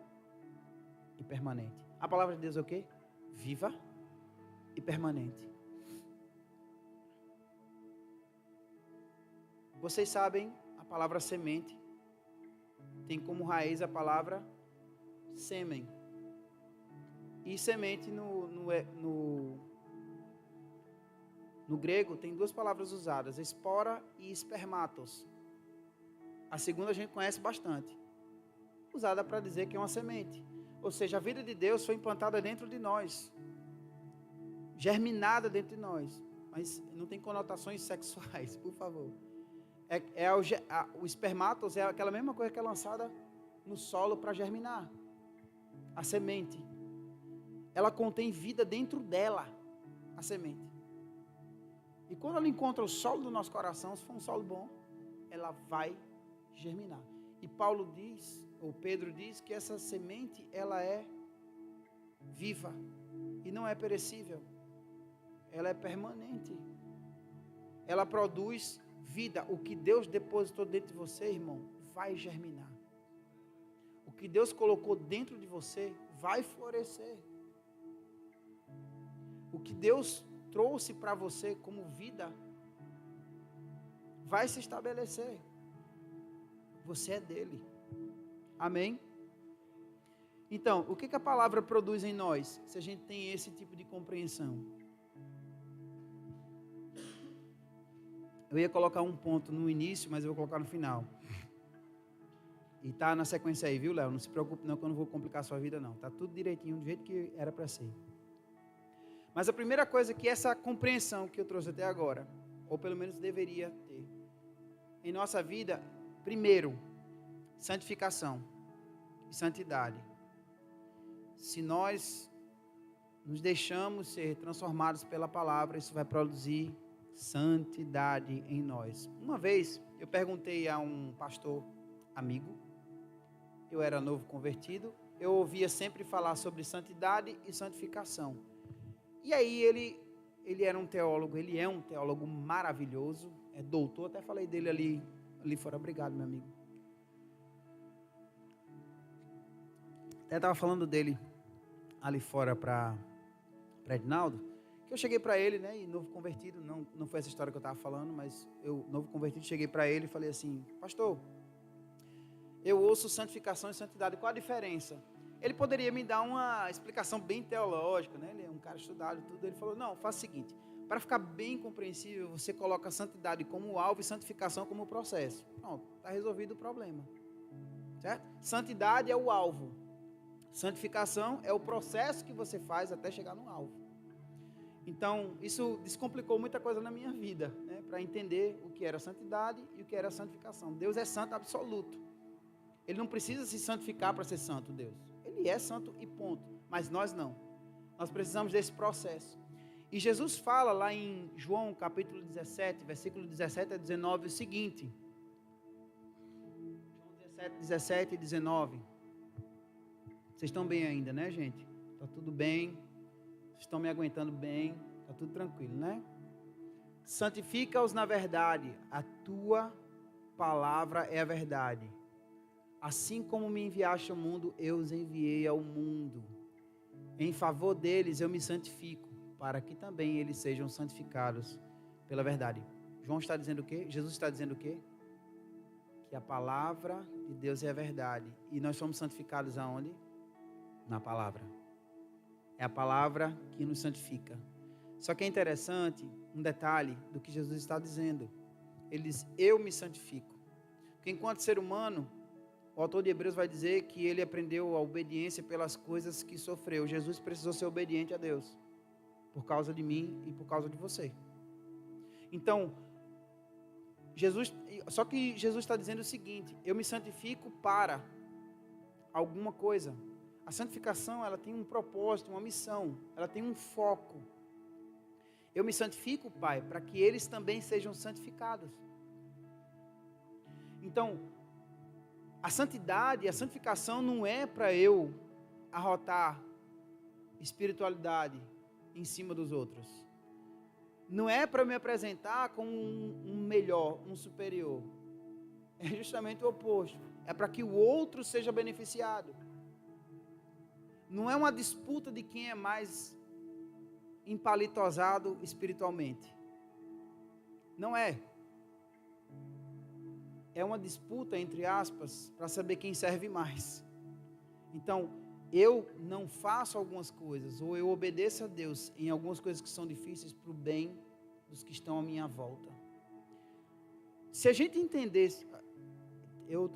e permanente. A palavra de Deus é o quê? Viva e permanente. Vocês sabem, a palavra semente tem como raiz a palavra sêmen. E semente no grego tem duas palavras usadas, espora e espermatos. A segunda a gente conhece bastante, usada para dizer que é uma semente. Ou seja, a vida de Deus foi implantada dentro de nós, germinada dentro de nós, mas não tem conotações sexuais, por favor. O espermatos é aquela mesma coisa que é lançada no solo para germinar. A semente, ela contém vida dentro dela, a semente. E quando ela encontra o solo do nosso coração, se for um solo bom, ela vai germinar. E Paulo diz, ou Pedro diz, que essa semente, ela é viva e não é perecível. Ela é permanente. Ela produz vida. O que Deus depositou dentro de você, irmão, vai germinar. O que Deus colocou dentro de você vai florescer. O que Deus trouxe para você como vida vai se estabelecer. Você é dele. Amém? Então, o que a palavra produz em nós, se a gente tem esse tipo de compreensão? Eu ia colocar um ponto no início, mas eu vou colocar no final. E tá na sequência aí, viu, Léo? Não se preocupe não, que eu não vou complicar a sua vida não. Tá tudo direitinho, do jeito que era para ser. Mas a primeira coisa é que essa compreensão que eu trouxe até agora, ou pelo menos deveria ter, em nossa vida, primeiro, santificação e santidade. Se nós nos deixamos ser transformados pela palavra, isso vai produzir santidade em nós. Uma vez, eu perguntei a um pastor amigo, eu era novo convertido, eu ouvia sempre falar sobre santidade e santificação. E aí ele era um teólogo, ele é um teólogo maravilhoso, é doutor, até falei dele ali fora, obrigado, meu amigo. Até estava falando dele ali fora para Edinaldo, que eu cheguei para ele, né, e novo convertido, não foi essa história que eu estava falando, mas eu, novo convertido, cheguei para ele e falei assim, pastor, eu ouço santificação e santidade, qual a diferença? Ele poderia me dar uma explicação bem teológica, né? Ele é um cara estudado e tudo. Ele falou, não, faça o seguinte, para ficar bem compreensível, você coloca a santidade como alvo e santificação como processo. Pronto, está resolvido o problema. Certo? Santidade é o alvo. Santificação é o processo que você faz até chegar no alvo. Então, isso descomplicou muita coisa na minha vida, né? Para entender o que era santidade e o que era santificação. Deus é santo absoluto. Ele não precisa se santificar para ser santo, Deus. Ele é santo e ponto. Mas nós não. Nós precisamos desse processo. E Jesus fala lá em João capítulo 17, versículo 17 a 19, o seguinte. João 17 e 19. Vocês estão bem ainda, né, gente? Está tudo bem. Vocês estão me aguentando bem. Está tudo tranquilo, né? Santifica-os na verdade. A tua palavra é a verdade. Assim como me enviaste ao mundo, eu os enviei ao mundo. Em favor deles eu me santifico, para que também eles sejam santificados pela verdade. João está dizendo o quê? Jesus está dizendo o quê? Que a palavra de Deus é a verdade. E nós somos santificados aonde? Na palavra. É a palavra que nos santifica. Só que é interessante um detalhe do que Jesus está dizendo. Ele diz, eu me santifico. Porque enquanto ser humano, o autor de Hebreus vai dizer que ele aprendeu a obediência pelas coisas que sofreu. Jesus precisou ser obediente a Deus, por causa de mim e por causa de você. Então, só que Jesus está dizendo o seguinte, eu me santifico para alguma coisa. A santificação, ela tem um propósito, uma missão, ela tem um foco. Eu me santifico, Pai, para que eles também sejam santificados. Então, a santidade, a santificação não é para eu arrotar espiritualidade em cima dos outros. Não é para eu me apresentar como um melhor, um superior. É justamente o oposto. É para que o outro seja beneficiado. Não é uma disputa de quem é mais empalitosado espiritualmente. Não é. é uma disputa, entre aspas, para saber quem serve mais. Então, eu não faço algumas coisas, ou eu obedeço a Deus em algumas coisas que são difíceis para o bem dos que estão à minha volta. Se a gente entendesse, eu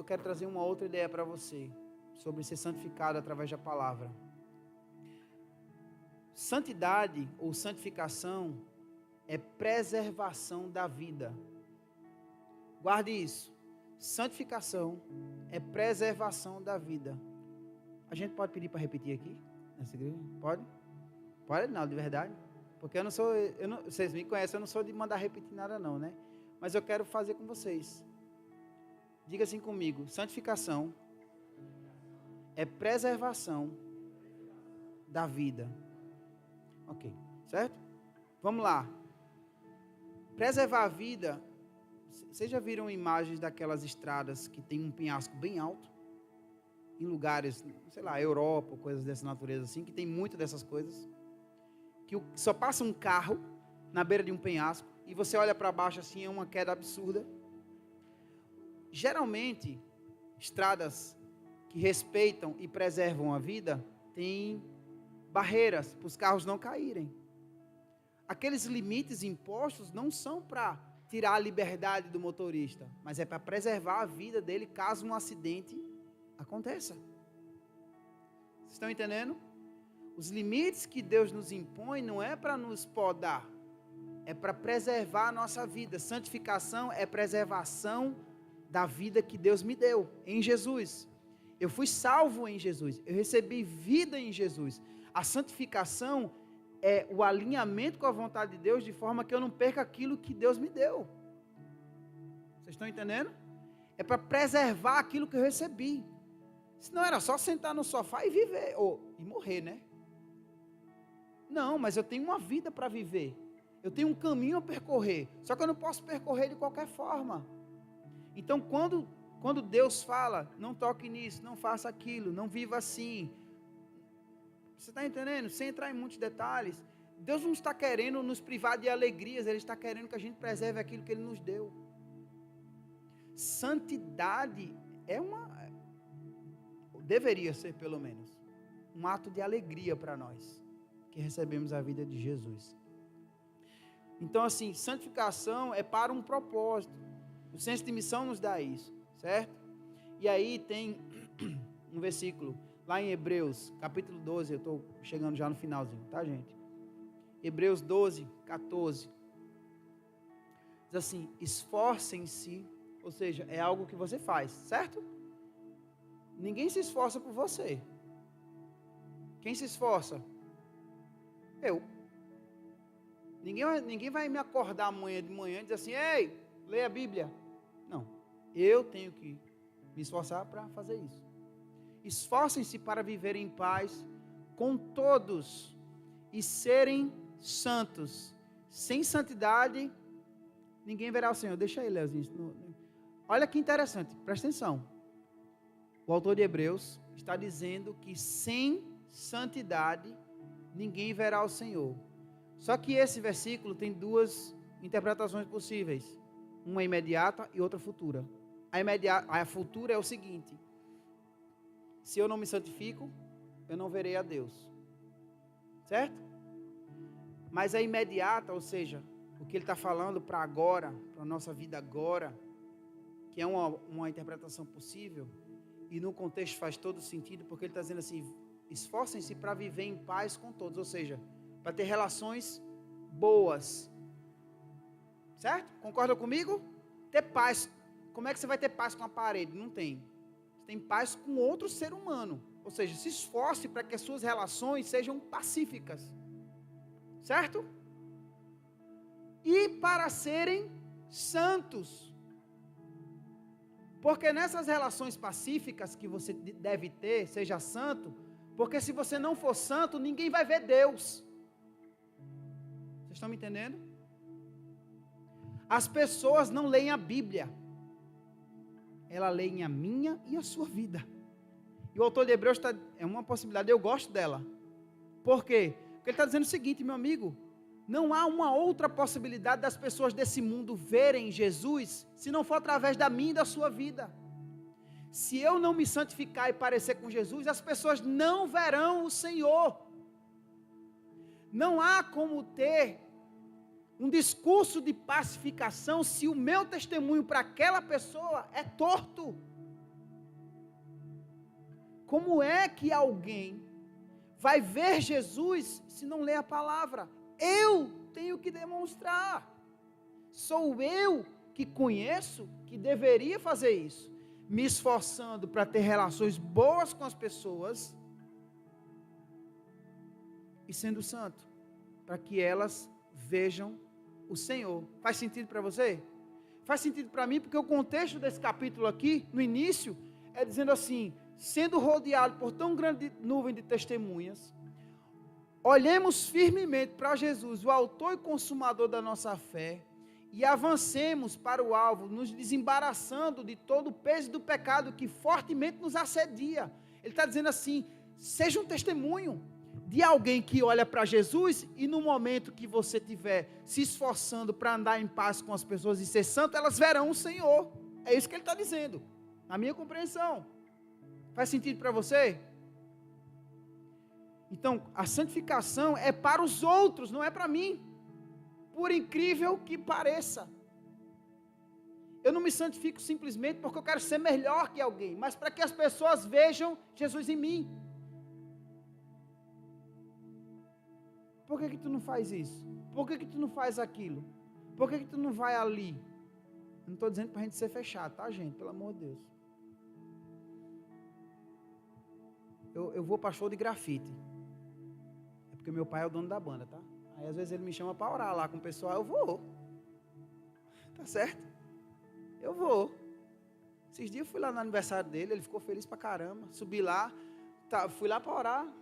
quero trazer uma outra ideia para você, sobre ser santificado através da palavra. Santidade ou santificação é preservação da vida. Guarde isso. Santificação é preservação da vida. A gente pode pedir para repetir aqui nessa igreja? Pode? Pode, não, de verdade. Porque vocês me conhecem, eu não sou de mandar repetir nada não, né? Mas eu quero fazer com vocês. Diga assim comigo: santificação é preservação da vida. Ok, certo? Vamos lá. Preservar a vida. Vocês já viram imagens daquelas estradas que tem um penhasco bem alto? Em lugares, sei lá, Europa, coisas dessa natureza assim, que tem muito dessas coisas. Que só passa um carro na beira de um penhasco e você olha para baixo assim, é uma queda absurda. Geralmente, estradas que respeitam e preservam a vida têm barreiras para os carros não caírem. Aqueles limites impostos não são para tirar a liberdade do motorista, mas é para preservar a vida dele caso um acidente aconteça. Vocês estão entendendo? Os limites que Deus nos impõe não é para nos podar, é para preservar a nossa vida. Santificação é preservação da vida que Deus me deu em Jesus. Eu fui salvo em Jesus, eu recebi vida em Jesus. A santificação é o alinhamento com a vontade de Deus, de forma que eu não perca aquilo que Deus me deu. Vocês estão entendendo? É para preservar aquilo que eu recebi. Senão era só sentar no sofá e viver, e morrer, né? Não, mas eu tenho uma vida para viver. Eu tenho um caminho a percorrer. Só que eu não posso percorrer de qualquer forma. Então, quando Deus fala, não toque nisso, não faça aquilo, não viva assim. Você está entendendo? Sem entrar em muitos detalhes. Deus não está querendo nos privar de alegrias, Ele está querendo que a gente preserve aquilo que Ele nos deu. Santidade deveria ser pelo menos, um ato de alegria para nós, que recebemos a vida de Jesus. Então assim, santificação é para um propósito. O senso de missão nos dá isso, certo? E aí tem um versículo, lá em Hebreus, capítulo 12, eu estou chegando já no finalzinho, tá, gente? Hebreus 12, 14. Diz assim: esforcem-se, ou seja, é algo que você faz, certo? Ninguém se esforça por você. Quem se esforça? Eu. Ninguém vai me acordar amanhã de manhã e dizer assim: ei, leia a Bíblia. Não, eu tenho que me esforçar para fazer isso. Esforcem-se para viver em paz com todos e serem santos. Sem santidade, ninguém verá o Senhor. Deixa aí, Leozinho. Olha que interessante, presta atenção. O autor de Hebreus está dizendo que sem santidade, ninguém verá o Senhor. Só que esse versículo tem duas interpretações possíveis. Uma imediata e outra futura. A futura é o seguinte: se eu não me santifico, eu não verei a Deus. Certo? Mas a imediata, ou seja, o que ele está falando para agora, para a nossa vida agora, que é uma interpretação possível, e no contexto faz todo sentido, porque ele está dizendo assim: esforcem-se para viver em paz com todos, ou seja, para ter relações boas. Certo? Concorda comigo? Ter paz. Como é que você vai ter paz com a parede? Não tem. Você tem paz com outro ser humano. Ou seja, se esforce para que as suas relações sejam pacíficas. Certo? E para serem santos. Porque nessas relações pacíficas que você deve ter, seja santo, porque se você não for santo, ninguém vai ver Deus. Vocês estão me entendendo? As pessoas não leem a Bíblia. Elas leem a minha e a sua vida. E o autor de Hebreus é uma possibilidade, eu gosto dela. Por quê? Porque ele está dizendo o seguinte, meu amigo: Não há uma outra possibilidade das pessoas desse mundo verem Jesus, se não for através da minha e da sua vida. Se eu não me santificar e parecer com Jesus, as pessoas não verão o Senhor. Não há como ter um discurso de pacificação se o meu testemunho para aquela pessoa é torto. Como é que alguém vai ver Jesus se não lê a palavra? Eu tenho que demonstrar. Sou eu que conheço que deveria fazer isso, me esforçando para ter relações boas com as pessoas e sendo santo, para que elas vejam o Senhor. Faz sentido para você? Faz sentido para mim, porque o contexto desse capítulo aqui, no início, é dizendo assim: sendo rodeado por tão grande nuvem de testemunhas, olhemos firmemente para Jesus, o autor e consumador da nossa fé, e avancemos para o alvo, nos desembaraçando de todo o peso do pecado que fortemente nos assedia. Ele está dizendo assim: seja um testemunho de alguém que olha para Jesus, e no momento que você estiver se esforçando para andar em paz com as pessoas e ser santo, elas verão o Senhor. É isso que ele está dizendo, na minha compreensão. Faz sentido para você? Então, a santificação é para os outros, não é para mim. Por incrível que pareça. Eu não me santifico simplesmente porque eu quero ser melhor que alguém, mas para que as pessoas vejam Jesus em mim. Por que tu não faz isso? Por que tu não faz aquilo? Por que tu não vai ali? Eu não estou dizendo para a gente ser fechado, tá, gente? Pelo amor de Deus. Eu vou para show de grafite. É porque meu pai é o dono da banda, tá? Aí às vezes ele me chama para orar lá com o pessoal, eu vou. Tá certo? Eu vou. Esses dias eu fui lá no aniversário dele, ele ficou feliz pra caramba. Subi lá, fui lá para orar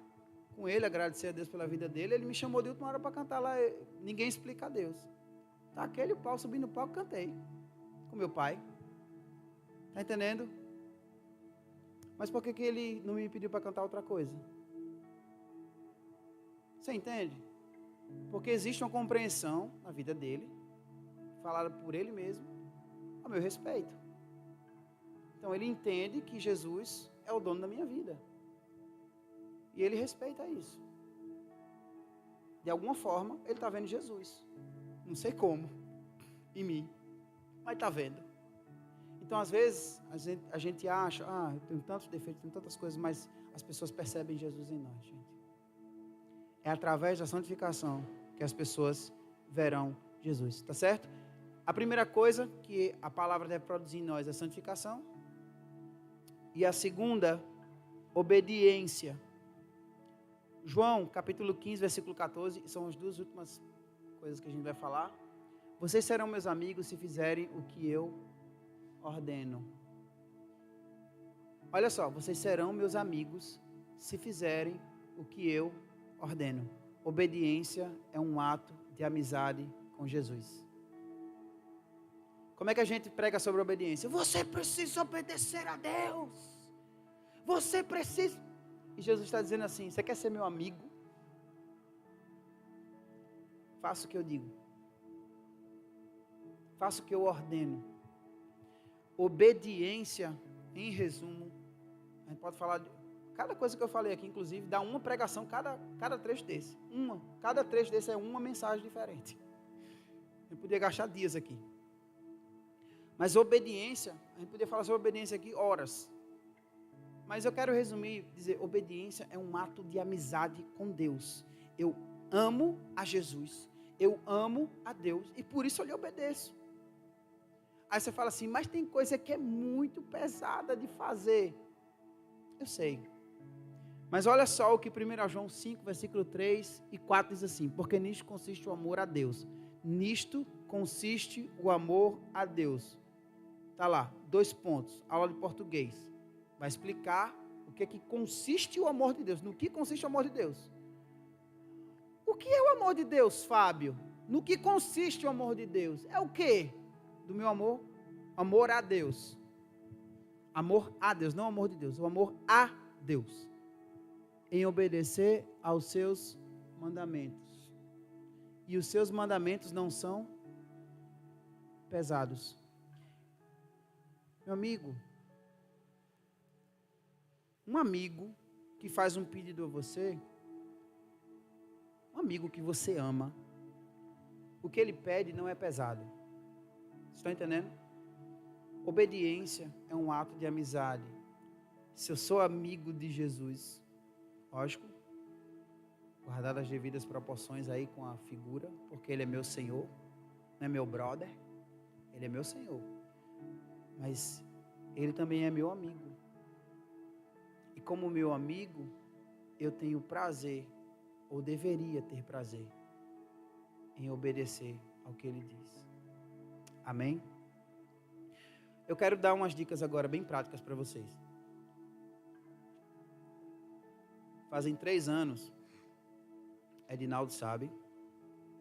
com ele, agradecer a Deus pela vida dele. Ele me chamou de última hora para cantar lá. Ninguém explica a Deus. Tá aquele pau, subi no palco, cantei com meu pai. Tá entendendo? Mas por que ele não me pediu para cantar outra coisa? Você entende? Porque existe uma compreensão na vida dele, falada por ele mesmo, a meu respeito. Então ele entende que Jesus é o dono da minha vida. E ele respeita isso. De alguma forma, ele está vendo Jesus. Não sei como, em mim, mas está vendo. Então, às vezes, a gente acha, eu tenho tantos defeitos, tenho tantas coisas, mas as pessoas percebem Jesus em nós, gente. É através da santificação que as pessoas verão Jesus, tá certo? A primeira coisa que a palavra deve produzir em nós é santificação. E a segunda, obediência. João, capítulo 15, versículo 14, são as duas últimas coisas que a gente vai falar. Vocês serão meus amigos se fizerem o que eu ordeno. Olha só, vocês serão meus amigos se fizerem o que eu ordeno. Obediência é um ato de amizade com Jesus. Como é que a gente prega sobre obediência? Você precisa obedecer a Deus. Você precisa. E Jesus está dizendo assim: você quer ser meu amigo? Faça o que eu digo. Faça o que eu ordeno. Obediência, em resumo, a gente pode falar de cada coisa que eu falei aqui, inclusive, dá uma pregação cada trecho desse. Cada trecho desse é uma mensagem diferente. Eu podia gastar dias aqui. Mas obediência, a gente podia falar sobre obediência aqui horas. Mas eu quero resumir, dizer, obediência é um ato de amizade com Deus. Eu amo a Jesus, eu amo a Deus, e por isso eu lhe obedeço. Aí você fala assim, mas tem coisa que é muito pesada de fazer. Eu sei. Mas olha só o que 1 João 5, versículo 3 e 4 diz assim: porque nisto consiste o amor a Deus. Nisto consiste o amor a Deus. Está lá, 2 pontos, aula de português. Vai explicar o que é que consiste o amor de Deus. No que consiste o amor de Deus? O que é o amor de Deus, Fábio? No que consiste o amor de Deus? É o quê? Do meu amor? Amor a Deus. Amor a Deus, não amor de Deus. O amor a Deus. Em obedecer aos seus mandamentos. e os seus mandamentos não são pesados. Meu amigo, um amigo que faz um pedido a você, um amigo que você ama, o que ele pede não é pesado. Estão entendendo? Obediência é um ato de amizade. Se eu sou amigo de Jesus, lógico, guardar as devidas proporções aí com a figura, porque ele é meu Senhor, não é meu brother, ele é meu Senhor. Mas ele também é meu amigo. E como meu amigo, eu tenho prazer, ou deveria ter prazer, em obedecer ao que ele diz. Amém? Eu quero dar umas dicas agora bem práticas para vocês. Fazem 3 anos, Edinaldo sabe,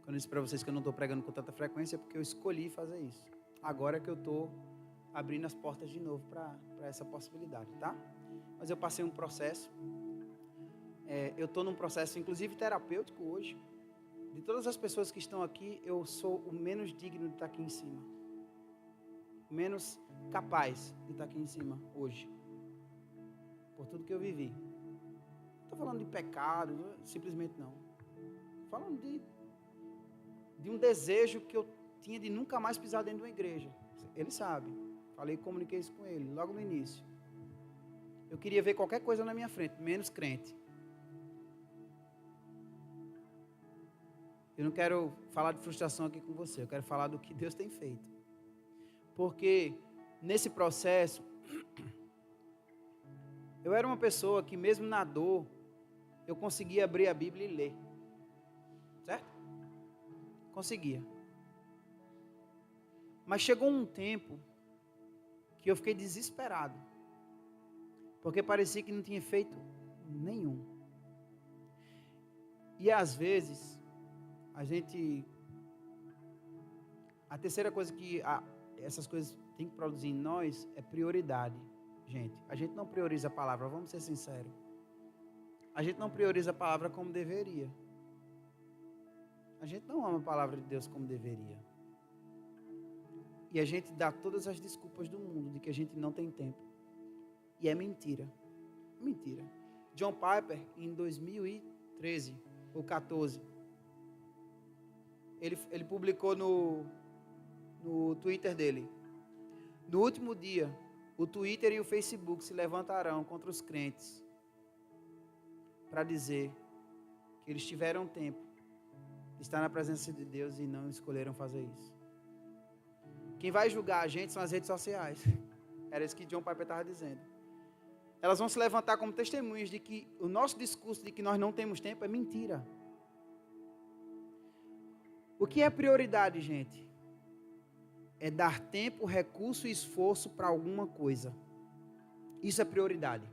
quando eu disse para vocês que eu não estou pregando com tanta frequência, é porque eu escolhi fazer isso. Agora que eu estou abrindo as portas de novo para essa possibilidade, tá? Mas eu passei um processo, eu estou num processo inclusive terapêutico hoje. De todas as pessoas que estão aqui, eu sou o menos digno de estar aqui em cima. O menos capaz de estar aqui em cima hoje. Por tudo que eu vivi. Não estou falando de pecado, simplesmente não. Estou falando de um desejo que eu tinha de nunca mais pisar dentro de uma igreja. Ele sabe. Falei e comuniquei isso com ele, logo no início. Eu queria ver qualquer coisa na minha frente, menos crente. Eu não quero falar de frustração aqui com você, eu quero falar do que Deus tem feito. Porque nesse processo, eu era uma pessoa que mesmo na dor, eu conseguia abrir a Bíblia e ler. Certo? Conseguia. Mas chegou um tempo que eu fiquei desesperado. Porque parecia que não tinha feito nenhum. E às vezes, a terceira coisa que essas coisas têm que produzir em nós é prioridade, gente. A gente não prioriza a palavra, vamos ser sinceros. A gente não prioriza a palavra como deveria. A gente não ama a palavra de Deus como deveria. E a gente dá todas as desculpas do mundo de que a gente não tem tempo. E é mentira. Mentira. John Piper, em 2013 ou 14, ele publicou no Twitter dele: no último dia, o Twitter e o Facebook se levantarão contra os crentes para dizer que eles tiveram tempo de estar na presença de Deus e não escolheram fazer isso. Quem vai julgar a gente são as redes sociais. Era isso que John Piper estava dizendo. Elas vão se levantar como testemunhas de que o nosso discurso de que nós não temos tempo é mentira. O que é prioridade, gente? É dar tempo, recurso e esforço para alguma coisa. Isso é prioridade.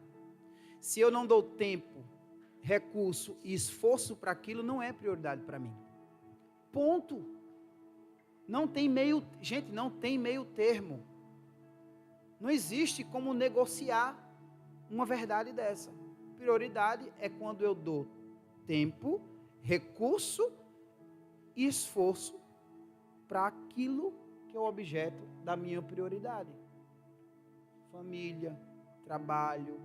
Se eu não dou tempo, recurso e esforço para aquilo, não é prioridade para mim. Ponto. Não tem meio, gente, não tem meio termo. Não existe como negociar uma verdade dessa. Prioridade é quando eu dou tempo, recurso e esforço para aquilo que é o objeto da minha prioridade. Família, trabalho,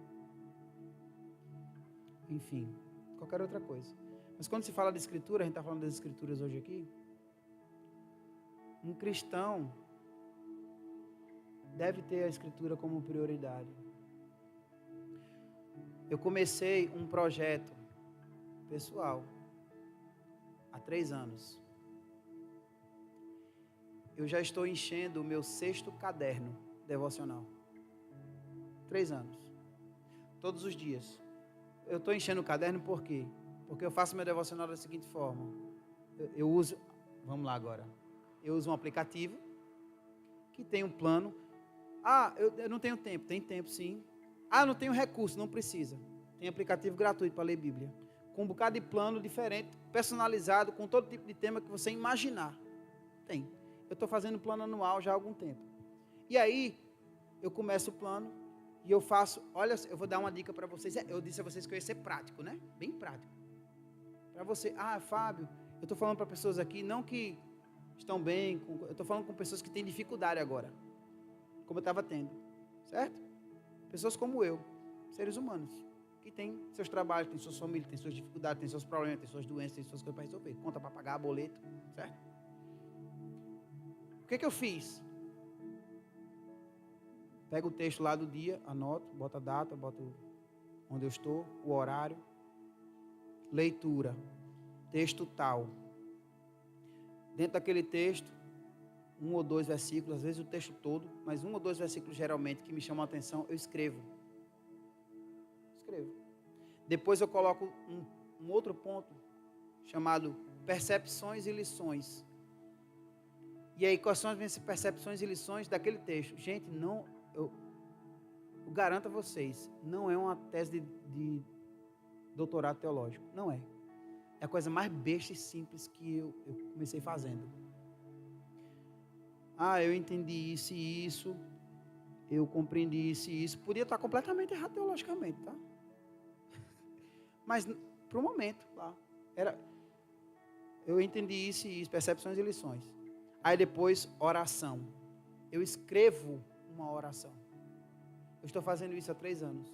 enfim, qualquer outra coisa. Mas quando se fala de escritura, a gente está falando das escrituras hoje aqui. Um cristão deve ter a escritura como prioridade. Eu comecei um projeto pessoal há 3 anos. Eu já estou enchendo o meu 6º caderno devocional. 3 anos. Todos os dias. Eu estou enchendo o caderno por quê? Porque eu faço meu devocional da seguinte forma. Eu uso, vamos lá agora. Eu uso um aplicativo que tem um plano. Eu não tenho tempo. Tem tempo sim. Não tenho recurso, não precisa. Tem aplicativo gratuito para ler Bíblia. Com um bocado de plano diferente, personalizado, com todo tipo de tema que você imaginar. Tem. Eu estou fazendo plano anual já há algum tempo. E aí, eu começo o plano e eu faço, olha, eu vou dar uma dica para vocês. Eu disse a vocês que eu ia ser prático, né? Bem prático. Para você, Fábio, Eu estou falando para pessoas aqui, não que estão bem, eu estou falando com pessoas que têm dificuldade agora, como eu estava tendo, certo? Pessoas como eu, seres humanos, que têm seus trabalhos, têm suas famílias, têm suas dificuldades, têm seus problemas, têm suas doenças, têm suas coisas para resolver, conta para pagar, boleto, certo? O que eu fiz? Pego o texto lá do dia, anoto, boto a data, boto onde eu estou, o horário, leitura, texto tal. Dentro daquele texto, 1 ou 2 versículos, às vezes o texto todo, mas 1 ou 2 versículos geralmente que me chamam a atenção, eu escrevo. Depois eu coloco um outro ponto, chamado percepções e lições. E aí, quais são as minhas percepções e lições daquele texto? Gente, eu garanto a vocês, não é uma tese de doutorado teológico, não é. É a coisa mais besta e simples que eu comecei fazendo. Eu entendi isso e isso, eu compreendi isso e isso. Podia estar completamente errado teologicamente, tá? Mas, para o momento, lá, eu entendi isso e isso, percepções e lições. Aí depois, oração. Eu escrevo uma oração. Eu estou fazendo isso há 3 anos.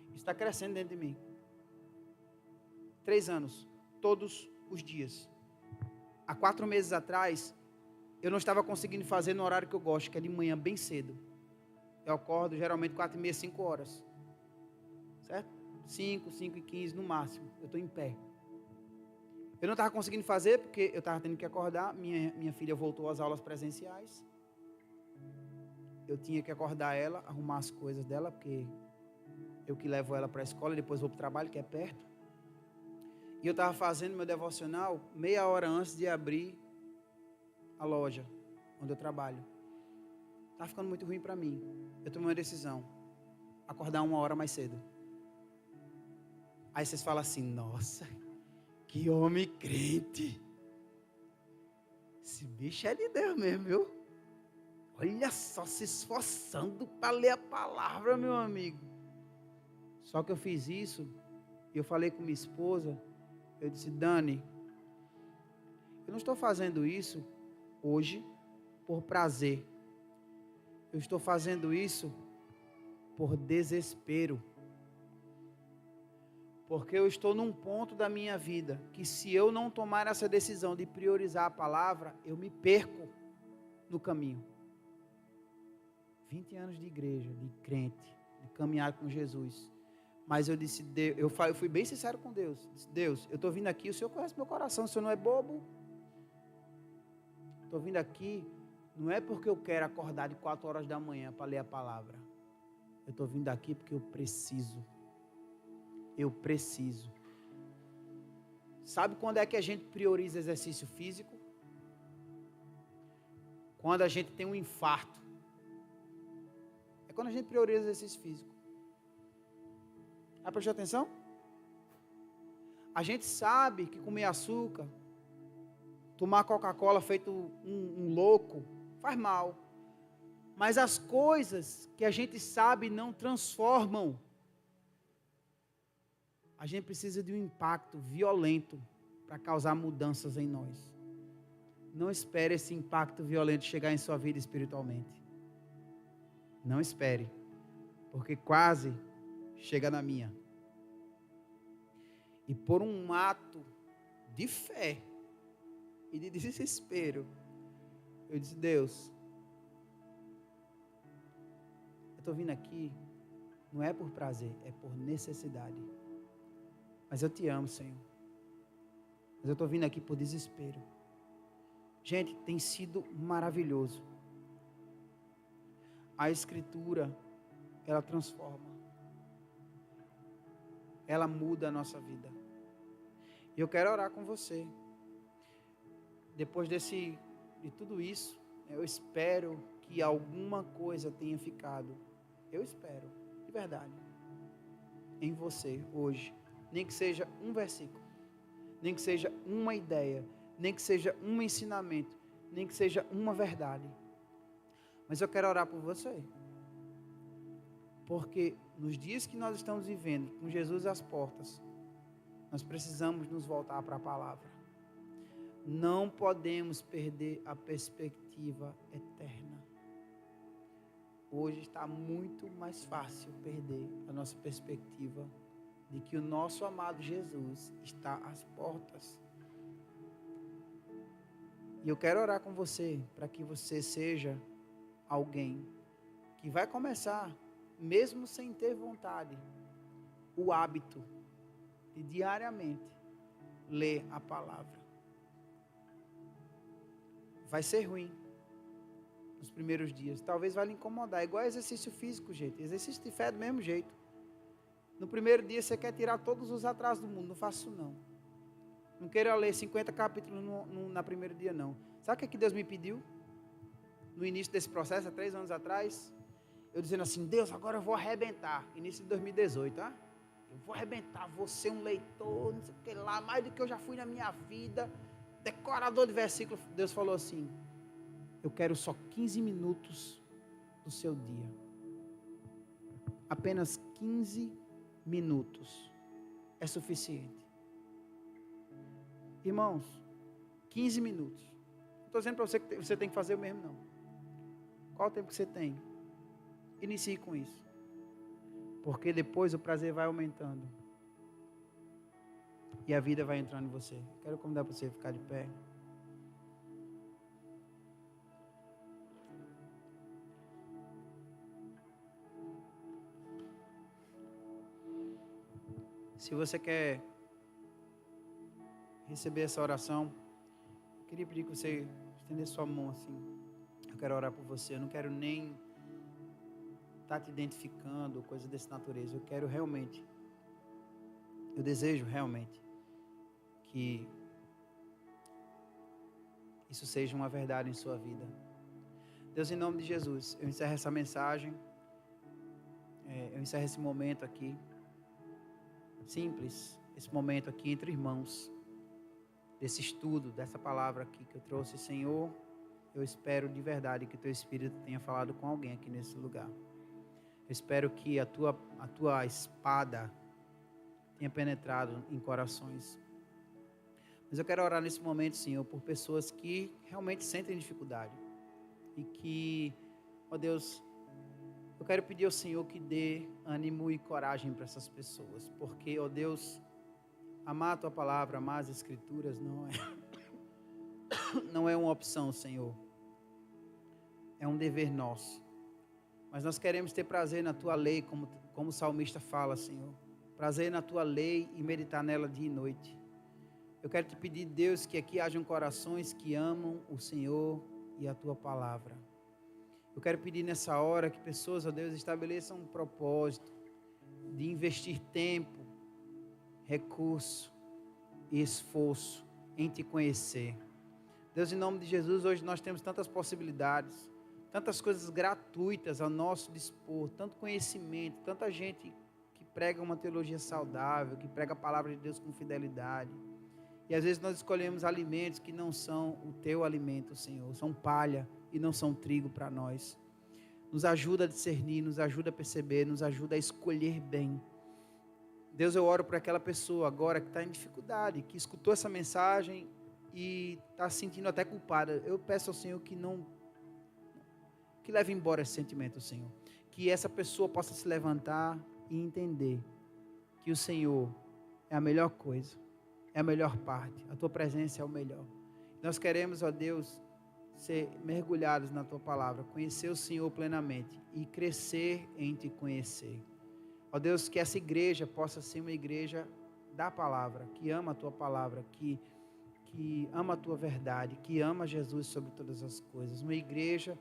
Isso está crescendo dentro de mim. 3 anos, todos os dias. Há 4 meses atrás, eu não estava conseguindo fazer no horário que eu gosto, que é de manhã, bem cedo. Eu acordo geralmente 4h30, 5 horas. Certo? 5h15 no máximo, eu estou em pé. Eu não estava conseguindo fazer, porque eu estava tendo que acordar, minha filha voltou às aulas presenciais. Eu tinha que acordar ela, arrumar as coisas dela, porque eu que levo ela para a escola, e depois vou para o trabalho, que é perto. E eu estava fazendo meu devocional meia hora antes de abrir a loja onde eu trabalho. Estava ficando muito ruim para mim. Eu tomei uma decisão, acordar 1 hora mais cedo. Aí vocês falam assim, nossa, que homem crente. Esse bicho é de Deus mesmo, viu? Olha só, se esforçando para ler a palavra, meu amigo. Só que eu fiz isso, e eu falei com minha esposa, eu disse, Dani, eu não estou fazendo isso hoje por prazer. Eu estou fazendo isso por desespero. Porque eu estou num ponto da minha vida que, se eu não tomar essa decisão de priorizar a palavra, eu me perco no caminho. 20 anos de igreja, de crente, de caminhar com Jesus. Mas eu disse, eu fui bem sincero com Deus. Disse, Deus, eu estou vindo aqui, o Senhor conhece meu coração, o Senhor não é bobo. Estou vindo aqui, não é porque eu quero acordar de 4 horas da manhã para ler a palavra. Eu estou vindo aqui porque eu preciso. Eu preciso. Sabe quando é que a gente prioriza exercício físico? Quando a gente tem um infarto. É quando a gente prioriza exercício físico. Prestou atenção? A gente sabe que comer açúcar, tomar Coca-Cola feito um louco, faz mal. Mas as coisas que a gente sabe não transformam. A gente precisa de um impacto violento para causar mudanças em nós. Não espere esse impacto violento chegar em sua vida espiritualmente. Não espere, porque quase chega na minha. E por um ato de fé e de desespero, eu disse, Deus, eu estou vindo aqui, não é por prazer, é por necessidade. Mas eu te amo, Senhor. Mas eu estou vindo aqui por desespero. Gente, tem sido maravilhoso. A Escritura, ela transforma. Ela muda a nossa vida. E eu quero orar com você. Depois de tudo isso, eu espero que alguma coisa tenha ficado. Eu espero, de verdade, em você hoje. Nem que seja um versículo, nem que seja uma ideia, nem que seja um ensinamento, nem que seja uma verdade. Mas eu quero orar por você. Porque nos dias que nós estamos vivendo, com Jesus às portas, Nós precisamos nos voltar para a palavra. Não podemos perder a perspectiva eterna. Hoje está muito mais fácil perder a nossa perspectiva de que o nosso amado Jesus está às portas. E eu quero orar com você, para que você seja alguém que vai começar, mesmo sem ter vontade, o hábito de diariamente ler a palavra. Vai ser ruim nos primeiros dias, talvez vai lhe incomodar, igual exercício físico, gente, exercício de fé é do mesmo jeito. No primeiro dia você quer tirar todos os atrasos do mundo, não faço não. Não queira ler 50 capítulos na primeiro dia não. Sabe o que Deus me pediu? No início desse processo, há 3 anos atrás, eu dizendo assim, Deus, agora eu vou arrebentar, início de 2018, tá? Eu vou arrebentar, vou ser um leitor, não sei o que lá, mais do que eu já fui na minha vida, decorador de versículos. Deus falou assim, eu quero só 15 minutos do seu dia. Apenas 15 minutos é suficiente. Irmãos, 15 minutos. Não estou dizendo para você que você tem que fazer o mesmo, não. Qual o tempo que você tem? Inicie com isso. Porque depois o prazer vai aumentando. E a vida vai entrando em você. Quero convidar você a ficar de pé. Se você quer receber essa oração, eu queria pedir que você estendesse sua mão assim. Eu quero orar por você. Eu não quero nem estar te identificando, coisa dessa natureza. Eu quero realmente, eu desejo realmente que isso seja uma verdade em sua vida. Deus, em nome de Jesus, eu encerro essa mensagem, eu encerro esse momento aqui, simples, esse momento aqui entre irmãos, desse estudo, dessa palavra aqui que eu trouxe. Senhor, eu espero de verdade que o Teu Espírito tenha falado com alguém aqui nesse lugar. Eu espero que a tua espada tenha penetrado em corações. Mas eu quero orar nesse momento, Senhor, por pessoas que realmente sentem dificuldade. E que, ó Deus, eu quero pedir ao Senhor que dê ânimo e coragem para essas pessoas. Porque, ó Deus, amar a Tua palavra, amar as Escrituras não é uma opção, Senhor. É um dever nosso. Mas nós queremos ter prazer na Tua lei, como o salmista fala, Senhor. Prazer na Tua lei e meditar nela dia e noite. Eu quero te pedir, Deus, que aqui hajam corações que amam o Senhor e a Tua palavra. Eu quero pedir nessa hora que pessoas, ó Deus, estabeleçam um propósito de investir tempo, recurso e esforço em Te conhecer. Deus, em nome de Jesus, hoje nós temos tantas possibilidades, tantas coisas gratuitas ao nosso dispor, tanto conhecimento, tanta gente que prega uma teologia saudável, que prega a palavra de Deus com fidelidade. E às vezes nós escolhemos alimentos que não são o Teu alimento, Senhor, são palha e não são trigo para nós. Nos ajuda a discernir, nos ajuda a perceber, nos ajuda a escolher bem. Deus, eu oro por aquela pessoa agora que está em dificuldade, que escutou essa mensagem e está se sentindo até culpada. Eu peço ao Senhor que leve embora esse sentimento, Senhor. Que essa pessoa possa se levantar e entender que o Senhor é a melhor coisa, é a melhor parte, a Tua presença é o melhor. Nós queremos, ó Deus, ser mergulhados na Tua palavra, conhecer o Senhor plenamente e crescer em Te conhecer. Ó Deus, que essa igreja possa ser uma igreja da palavra, que ama a Tua palavra, que ama a Tua verdade, que ama Jesus sobre todas as coisas. Uma igreja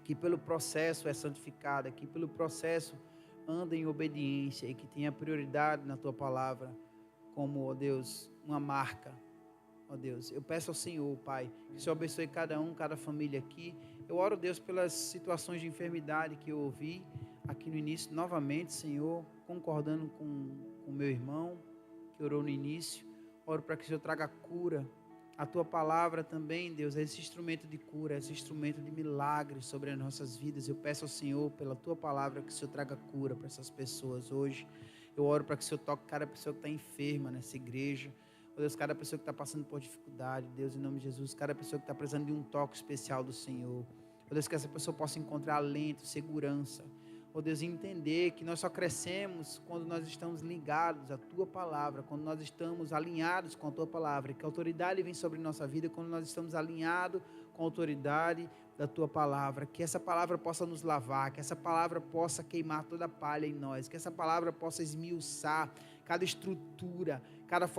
que pelo processo é santificada, que pelo processo anda em obediência e que tenha prioridade na Tua palavra como, ó Deus, uma marca. Ó Deus, eu peço ao Senhor, Pai, que o Senhor abençoe cada um, cada família aqui. Eu oro, Deus, pelas situações de enfermidade que eu ouvi aqui no início, novamente, Senhor, concordando com o meu irmão que orou no início. Oro para que o Senhor traga cura. A Tua palavra também, Deus, é esse instrumento de cura, é esse instrumento de milagres sobre as nossas vidas. Eu peço ao Senhor, pela Tua palavra, que o Senhor traga cura para essas pessoas hoje. Eu oro para que o Senhor toque cada pessoa que está enferma nessa igreja. Ó Deus, cada pessoa que está passando por dificuldade, Deus, em nome de Jesus, cada pessoa que está precisando de um toque especial do Senhor. Ó Deus, que essa pessoa possa encontrar alento, segurança. Ó Deus, entender que nós só crescemos quando nós estamos ligados à Tua Palavra, quando nós estamos alinhados com a Tua Palavra, que a autoridade vem sobre nossa vida quando nós estamos alinhados com a autoridade da Tua Palavra, que essa palavra possa nos lavar, que essa palavra possa queimar toda a palha em nós, que essa palavra possa esmiuçar cada estrutura, cada fortaleza,